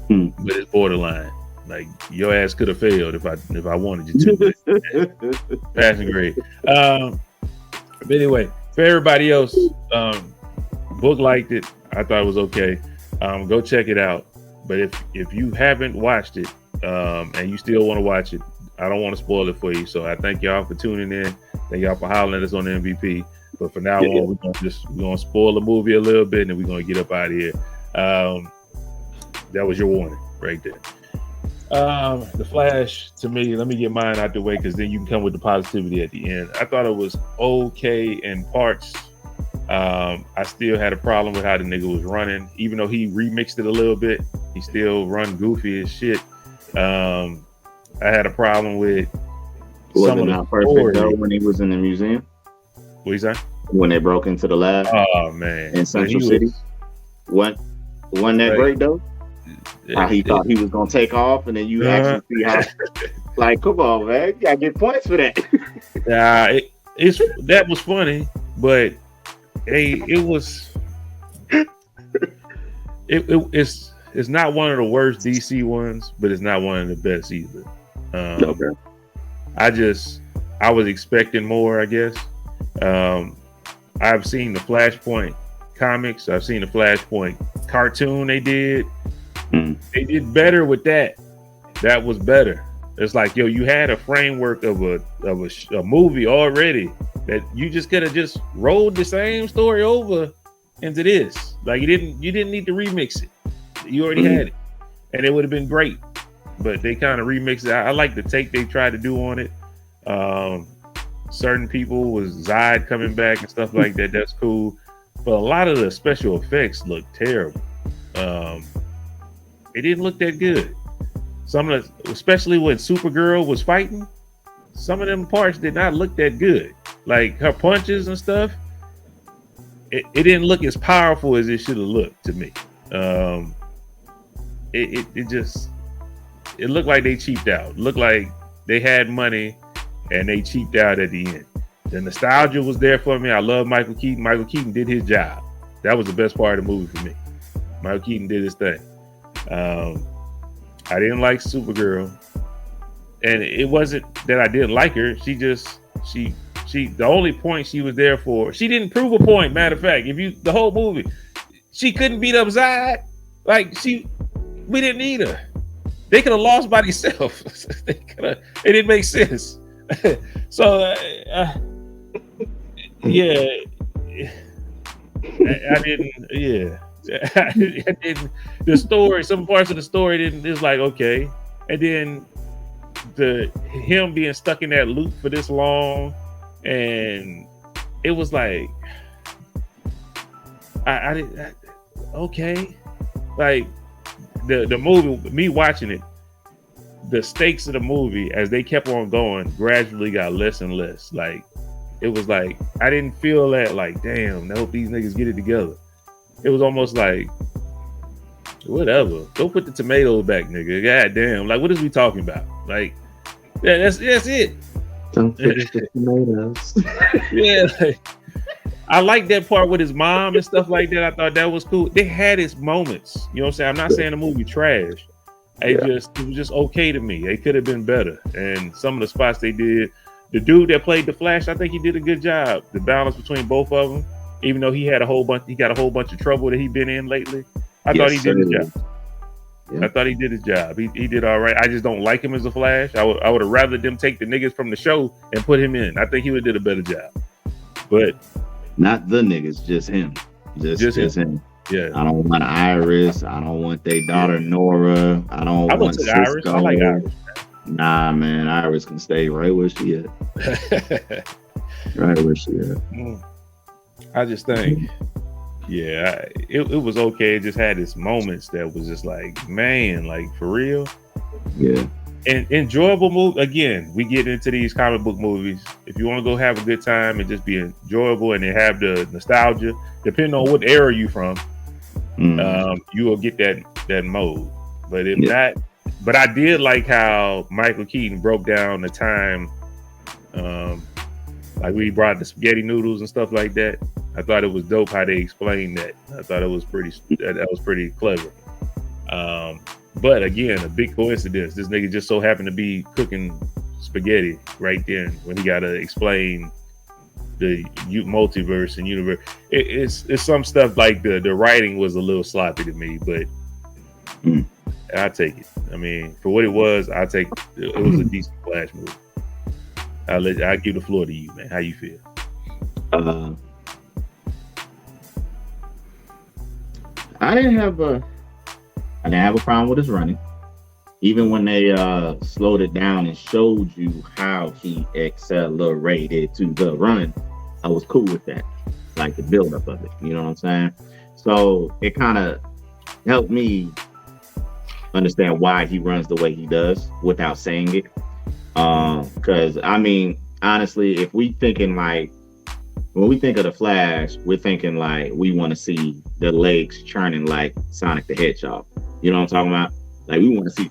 Speaker 1: but it's borderline. Like, your ass could have failed if I wanted you to. Passing grade. But anyway, for everybody else, book liked it. I thought it was okay. Go check it out. But if you haven't watched it, and you still want to watch it, I don't want to spoil it for you. So I thank y'all for tuning in. Thank y'all for hollering at us on the MVP. But for now on, we're gonna spoil the movie a little bit, and then we're gonna get up out of here. That was your warning right there. The Flash, to me, let me get mine out the way because then you can come with the positivity at the end. I thought it was okay in parts. I still had a problem with how the nigga was running, even though he remixed it a little bit. He still run goofy as shit. I had a problem with some of the
Speaker 3: perfect though when he was in the museum.
Speaker 1: What you say?
Speaker 3: When they broke into the lab.
Speaker 1: Oh man,
Speaker 3: in Central City. Wasn't that great though? How he thought he was gonna take off, and then you actually see how. Like, come on, man, you gotta get points for that.
Speaker 1: Yeah, that was funny, but it's not one of the worst DC ones, but it's not one of the best either.
Speaker 3: Okay.
Speaker 1: I was expecting more, I guess. I've seen the Flashpoint comics. I've seen the Flashpoint cartoon they did. They did better with that. That was better. It's like, yo, you had a framework of a movie already that you just could have just rolled the same story over into this. Like, you didn't need to remix it. You already had it, and it would have been great. But they kind of remixed it. I like the take they tried to do on it. Certain people was Zod coming back and stuff like that. That's cool. But a lot of the special effects look terrible. It didn't look that good. Some of the, especially when Supergirl was fighting, some of them parts did not look that good. Like her punches and stuff, it didn't look as powerful as it should have looked to me. It looked like they cheaped out. It looked like they had money and they cheaped out at the end. The nostalgia was there for me. I love Michael Keaton. Michael Keaton did his job. That was the best part of the movie for me. Michael Keaton did his thing. I didn't like Supergirl, and it wasn't that I didn't like her. She the only point she was there for, she didn't prove a point. Matter of fact, the whole movie, she couldn't beat up Zod. Like, we didn't need her. They could have lost by themselves. It didn't make sense. So, yeah, I didn't. Yeah, I didn't. The story, some parts of the story didn't. It's like, okay, and then him being stuck in that loop for this long, and it was like I didn't okay, like the movie, me watching it, the stakes of the movie as they kept on going gradually got less and less. Like it was like I didn't feel that like, damn, I hope these niggas get it together. It was almost like, whatever, go put the tomatoes back, nigga. God damn, like what is we talking about? Like that's it.
Speaker 3: Don't forget the tomatoes.
Speaker 1: Yeah, like, I like that part with his mom and stuff like that. I thought that was cool. They had its moments. You know what I'm saying? I'm not saying the movie trash. It was just okay to me. It could have been better. And some of the spots they did, the dude that played the Flash, I think he did a good job. The balance between both of them, even though he got a whole bunch of trouble that he been in lately. I thought he did his job. Yeah. I thought he did his job. He did all right. I just don't like him as a Flash. I would have rather them take the niggas from the show and put him in. I think he would have did a better job. But
Speaker 3: not the niggas, just him. Just him. Yeah. I don't want Iris. I don't want their daughter Nora. I don't want Cisco.
Speaker 1: Iris. I like Iris.
Speaker 3: Nah, man. Iris can stay right where she at. Right where she at.
Speaker 1: I just think, it was okay. It just had its moments that was just like, man, like for real.
Speaker 3: Yeah.
Speaker 1: And enjoyable movie. Again, we get into these comic book movies. If you want to go have a good time and just be enjoyable and then have the nostalgia, depending on what era you from, you will get that mode. But if not, but I did like how Michael Keaton broke down the time, like we brought the spaghetti noodles and stuff like that. I thought it was dope how they explained that. I thought it was that was pretty clever. But again, a big coincidence. This nigga just so happened to be cooking spaghetti right then when he got to explain the multiverse and universe. It's some stuff like the writing was a little sloppy to me, but I take it. I mean, for what it was, I take it. It was a decent Flash movie. I'll give the floor to you, man. How you feel?
Speaker 3: I didn't have a problem with his running. Even when they slowed it down and showed you how he accelerated to the run, I was cool with that. Like the buildup of it. You know what I'm saying? So it kind of helped me understand why he runs the way he does without saying it. Because I mean, honestly, if we thinking like, when we think of the Flash, we're thinking like we want to see the legs churning like Sonic the Hedgehog. You know what I'm talking about? Like we want to see,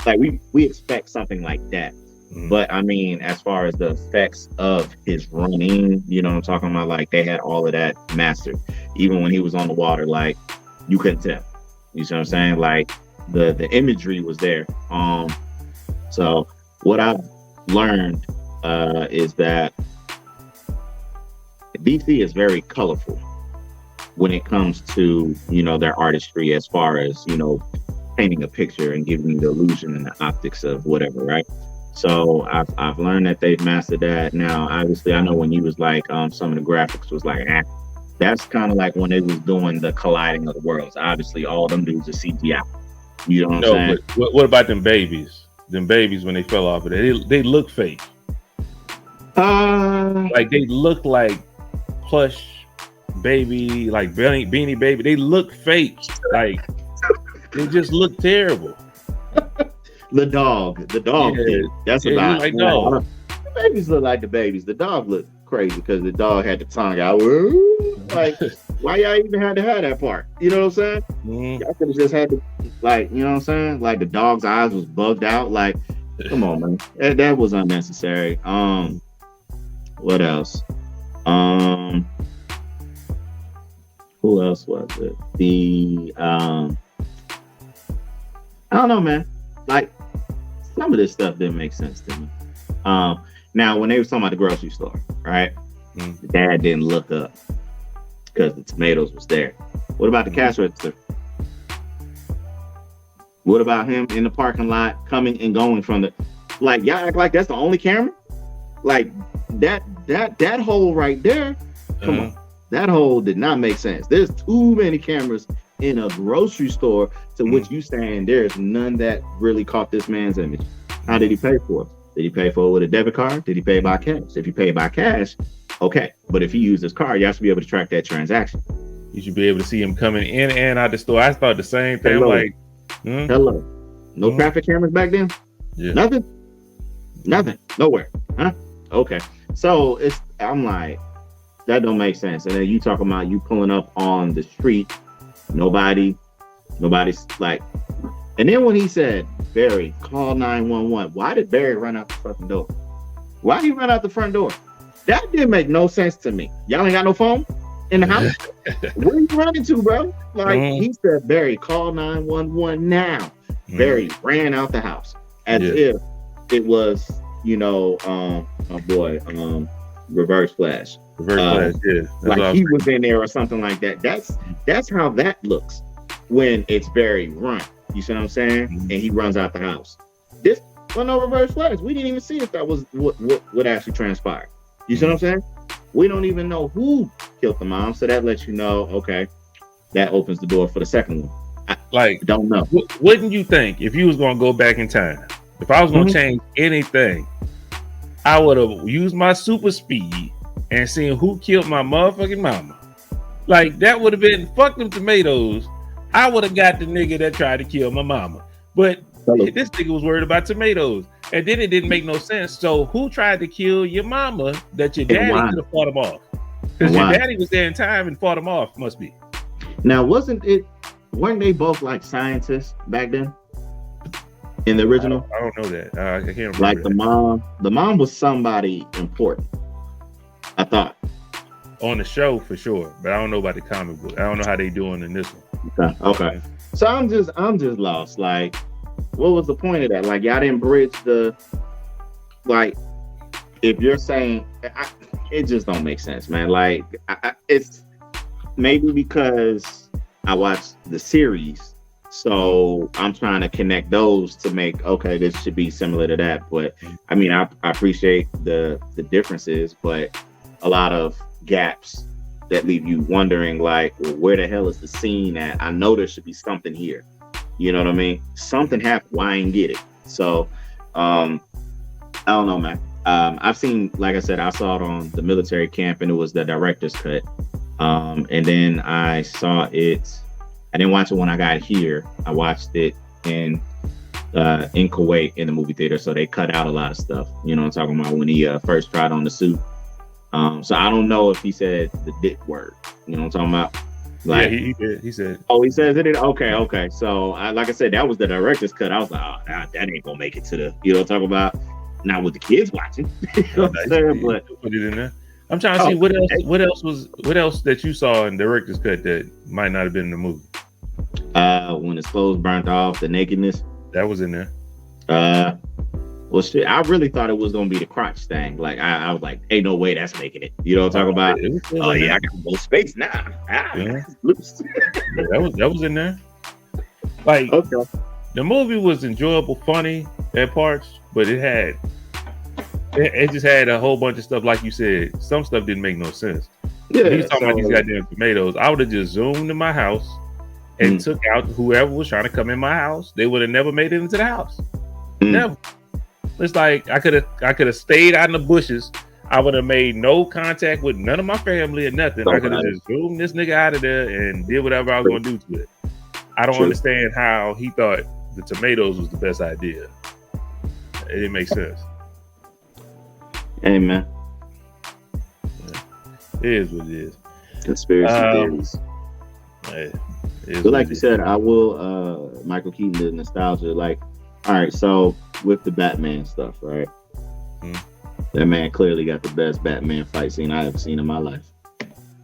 Speaker 3: like we expect something like that. But I mean, as far as the effects of his running, you know what I'm talking about? Like they had all of that mastered. Even when he was on the water, like you couldn't tell. You see what I'm saying? Like the imagery was there. So what I've learned is that DC is very colorful when it comes to, you know, their artistry as far as, you know, painting a picture and giving you the illusion and the optics of whatever, right? So I've learned that they've mastered that. Now, obviously, I know when you was like, some of the graphics was like, that's kind of like when they was doing the colliding of the worlds. Obviously, all them dudes are CGI. You know what I'm saying?
Speaker 1: But what about them babies? Them babies, when they fell off of it, they look fake. Like they look like plush baby, like Beanie Baby. They look fake. Like they just look terrible.
Speaker 3: The dog did. That's about
Speaker 1: like dog.
Speaker 3: The babies look like the babies. The dog looked crazy because the dog had the tongue out. Like, why y'all even had to have that part? You know what I'm saying? Y'all could have just had to, like, you know what I'm saying? Like the dog's eyes was bugged out. Like, come on, man. That was unnecessary. What else? Who else was it? I don't know, man. Like, some of this stuff didn't make sense to me. Now, when they were talking about the grocery store, right? The dad didn't look up because the tomatoes was there. What about the cash register? What about him in the parking lot coming and going from the, like, y'all act like that's the only camera? Like, that hole right there, come on. That hole did not make sense. There's too many cameras in a grocery store to which you saying there's none that really caught this man's image. How did he pay for it? Did he pay for it with a debit card? Did he pay by cash? If you pay by cash, okay. But if he used his card, you have to be able to track that transaction.
Speaker 1: You should be able to see him coming in and out the store. I thought the same thing.
Speaker 3: Hello.
Speaker 1: Like,
Speaker 3: Hello. No traffic cameras back then?
Speaker 1: Yeah.
Speaker 3: Nothing? Nothing. Nowhere. Huh? Okay. So I'm like, that don't make sense. And then you talking about you pulling up on the street, nobody's like, and then when he said, Barry, call 911, why did Barry run out the fucking door? Why did he run out the front door? That didn't make no sense to me. Y'all ain't got no phone in the house? Where you running to, bro? Like, he said, Barry, call 911 now. Barry ran out the house as if it was, my boy, Reverse Flash.
Speaker 1: Reverse Flash, yeah.
Speaker 3: Like he was in there or something like that. That's how that looks when it's Barry run. You see what I'm saying? And he runs out the house. This was no Reverse Flash. We didn't even see if that was what actually transpired. You see what I'm saying? We don't even know who killed the mom, so that lets you know, okay, that opens the door for the second one. I don't know.
Speaker 1: Wouldn't you think if you was going to go back in time, if I was going to change anything, I would have used my super speed and seen who killed my motherfucking mama. Like, that would have been, fuck them tomatoes. I would have got the nigga that tried to kill my mama. But this nigga was worried about tomatoes. And then it didn't make no sense. So who tried to kill your mama that your daddy could have fought him off? Because your daddy was there in time and fought him off, must be.
Speaker 3: Now, weren't they both like scientists back then? In the original?
Speaker 1: I don't know that. I can't remember.
Speaker 3: Like the mom was somebody important, I thought.
Speaker 1: On the show for sure, but I don't know about the comic book. I don't know how they doing in this one.
Speaker 3: Okay. So I'm just lost. Like, what was the point of that? Like, y'all didn't bridge like, if you're saying, it just don't make sense, man. Like, it's maybe because I watched the series, so I'm trying to connect those to make, okay, this should be similar to that. But I mean, I appreciate the differences, but a lot of gaps that leave you wondering, like, well, where the hell is the scene at? I know there should be something here. You know what I mean? Something happened. Why I ain't get it? So, I don't know, man. I've seen, like I said, I saw it on the military camp, and it was the director's cut. And then I saw it. I didn't watch it when I got here. I watched it in Kuwait in the movie theater. So they cut out a lot of stuff. You know what I'm talking about, when he first tried on the suit. So I don't know if he said the dick word. You know what I'm talking about? Like,
Speaker 1: yeah, he did. He said.
Speaker 3: Oh, he says it. Okay. So, like I said, that was the director's cut. I was like, oh, that ain't gonna make it to the. You know what I'm talking about? Not with the kids watching. You know what I'm saying? But
Speaker 1: put it in there. I'm trying to see what else that you saw in the director's cut that might not have been in the movie.
Speaker 3: When his clothes burnt off, the nakedness.
Speaker 1: That was in there.
Speaker 3: Well, shit, I really thought it was gonna be the crotch thing. Like, I was like, ain't no way that's making it. You know what I'm talking about? Oh yeah, I got more space now.
Speaker 1: Yeah, that was in there. Like, the movie was enjoyable, funny at parts, but it just had a whole bunch of stuff. Like you said, some stuff didn't make no sense. Yeah, he's talking about these goddamn tomatoes. I would have just zoomed in my house and took out whoever was trying to come in my house. They would have never made it into the house. Never. It's like I could have stayed out in the bushes. I would have made no contact with none of my family or nothing. I could have just zoomed this nigga out of there and did whatever I was gonna do to it. I don't understand how he thought the tomatoes was the best idea. It didn't make sense.
Speaker 3: Hey, man.
Speaker 1: Yeah. It is what it is.
Speaker 3: Conspiracy theories.
Speaker 1: But
Speaker 3: like you said, I will Michael Keaton did nostalgia. Like, all right, so with the Batman stuff, right? That man clearly got the best Batman fight scene I ever seen in my life.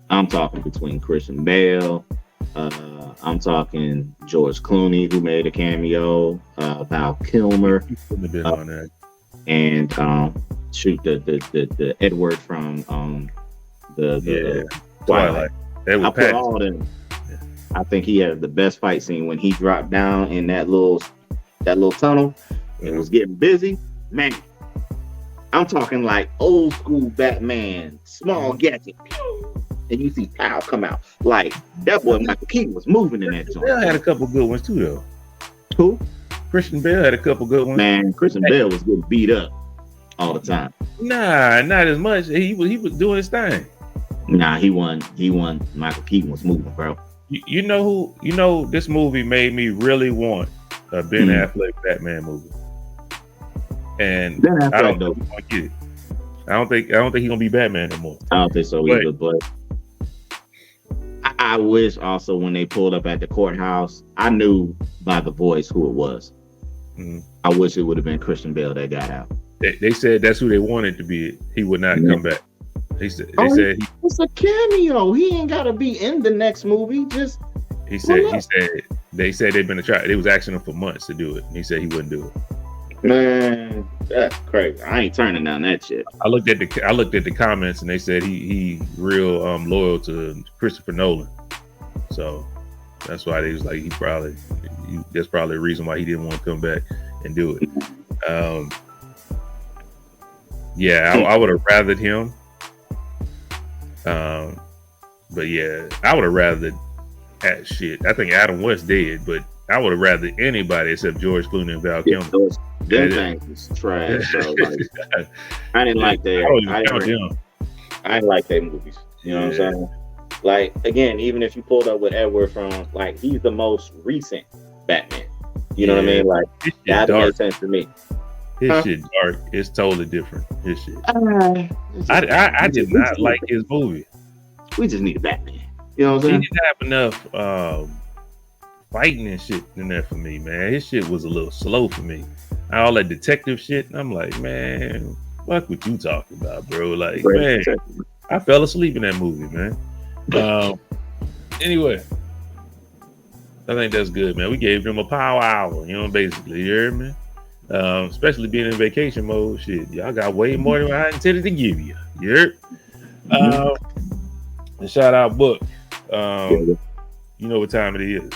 Speaker 3: I'm talking between Christian Bale, I'm talking George Clooney, who made a cameo, Val Kilmer, and the Edward from the Twilight. I put all them. Yeah. I think he had the best fight scene when he dropped down in that little tunnel and was getting busy. Man, I'm talking like old school Batman, small gadget, and you see Pow come out. Like, that boy Michael Keaton was moving in that joint.
Speaker 1: They had a couple good ones too, though.
Speaker 3: Who?
Speaker 1: Christian Bale had a couple good ones.
Speaker 3: Man, Christian Bale was getting beat up all the time.
Speaker 1: Nah, not as much. He was doing his thing.
Speaker 3: Nah, he won. Michael Keaton was moving, bro.
Speaker 1: You know who? You know, this movie made me really want a Ben Affleck Batman movie. And
Speaker 3: Ben Affleck,
Speaker 1: I don't know if he's gonna get it. I don't think he's gonna be Batman no more.
Speaker 3: I don't think so either. But I wish also when they pulled up at the courthouse, I knew by the voice who it was. Mm-hmm. I wish it would have been Christian Bale that got out.
Speaker 1: They said that's who they wanted to be. He would not come back. They said
Speaker 3: it's a cameo. He ain't gotta be in the next movie.
Speaker 1: They said they've been to try. They was asking him for months to do it. And he said he wouldn't do it.
Speaker 3: Man, that's crazy. I ain't turning down that shit.
Speaker 1: I looked at the comments and they said he real loyal to Christopher Nolan. So that's why they was like that's probably the reason why he didn't want to come back and do it. I would have rathered him. But yeah, I would have rathered shit. I think Adam West dead, but I would have rathered anybody except George Clooney and Val Kilmer.
Speaker 3: Them things was trash, bro. Like, I didn't like that. I didn't like their movies. You know what I'm saying? Like, again, even if you pulled up with Edward from, like, he's the most recent Batman. You know what I mean? Like, that made sense to me.
Speaker 1: His shit dark. It's totally different. His shit. I did not like his movie.
Speaker 3: We just need a Batman. You know what I'm saying?
Speaker 1: He didn't have enough fighting and shit in there for me, man. His shit was a little slow for me. All that detective shit, and I'm like, man, fuck what you talking about, bro? Like, man, I fell asleep in that movie, man. Anyway, I think that's good, man. We gave them a power hour, you know, basically. You heard me? Especially being in vacation mode, shit. Y'all got way more than I intended to give you. You heard? And shout out Book. You know what time it is.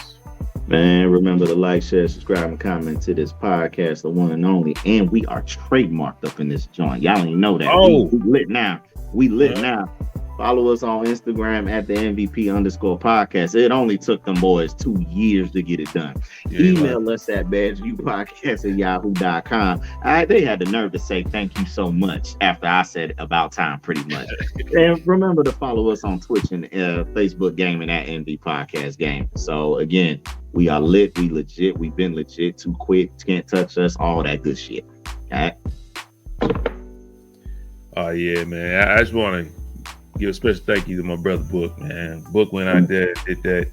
Speaker 3: Man, remember to like, share, subscribe, and comment to this podcast, the one and only. And we are trademarked up in this joint. Y'all don't even know that. We lit now. We lit now. Follow us on Instagram at the MVP_podcast. It only took them boys 2 years to get it done. Email us at badgeviewpodcast@yahoo.com. They had the nerve to say thank you so much after I said about time, pretty much. And remember to follow us on Twitch and Facebook Gaming at MVPODCASTGAMING. So again, we are lit, we legit, we've been legit, too quick, can't touch us, all that good shit. All right?
Speaker 1: Oh yeah, man. I just want to give a special thank you to my brother Book, man. Book went out there, did that.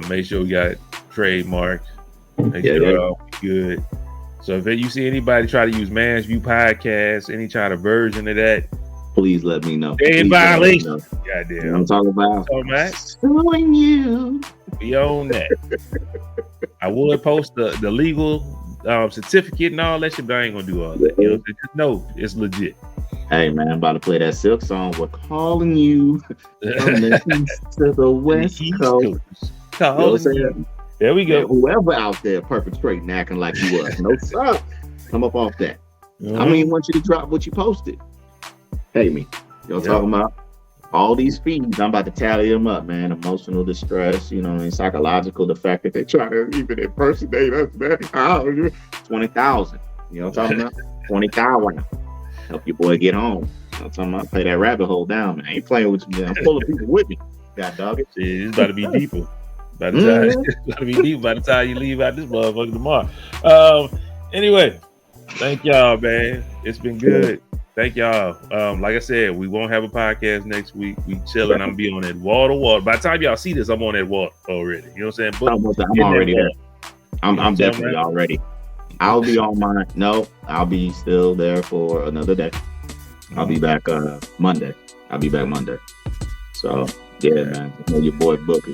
Speaker 1: Made sure we got trademarks. Make sure all good. So if you see anybody try to use Man's View Podcast, any kind of version of that,
Speaker 3: please let me know.
Speaker 1: They in violation. Goddamn.
Speaker 3: You know what I'm talking about?
Speaker 1: So, man,
Speaker 3: suing you.
Speaker 1: Beyond that, I would post the legal certificate and all that shit, but I ain't gonna do all that. You know, just know it's legit.
Speaker 3: Hey man, I'm about to play that Silk song. We're calling you from the east to the west coast.
Speaker 1: There we go.
Speaker 3: And whoever out there, perfect straight and acting like you was. No sir. Come up off that. I don't even want you to drop what you posted. Pay me. You know what I'm talking about? All these fees, I'm about to tally them up, man. Emotional distress, you know, and psychological, the fact that they try to even impersonate us, man. 20,000. You know what I'm talking about? 20,000. Help your boy get home. You know what I'm talking about? Play that rabbit hole down, man. I ain't playing with you, man. I'm full of people with me. God dog it.
Speaker 1: It's about to be deeper. By the time you leave out this motherfucker tomorrow. Anyway, thank y'all, man. It's been good. Thank y'all. Like I said, we won't have a podcast next week. We chilling. I'm be on that wall to wall. By the time y'all see this, I'm on that wall already. You know what I'm saying? But
Speaker 3: I'm already there. I'm definitely already. I'll be on mine. No, I'll be still there for another day. I'll be back Monday. I'll be back Monday. So yeah, man. You know your boy Book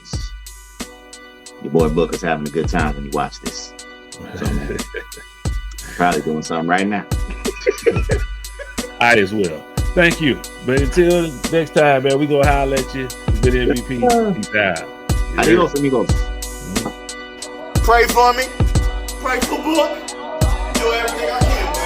Speaker 3: is having a good time when you watch this. So, man, probably doing something right now.
Speaker 1: I as well. Thank you. But until next time, man, we gonna holler at you. Good MVP. Peace out.
Speaker 3: Adios, amigos.
Speaker 4: Pray for me. Pray for Book. Do everything I can.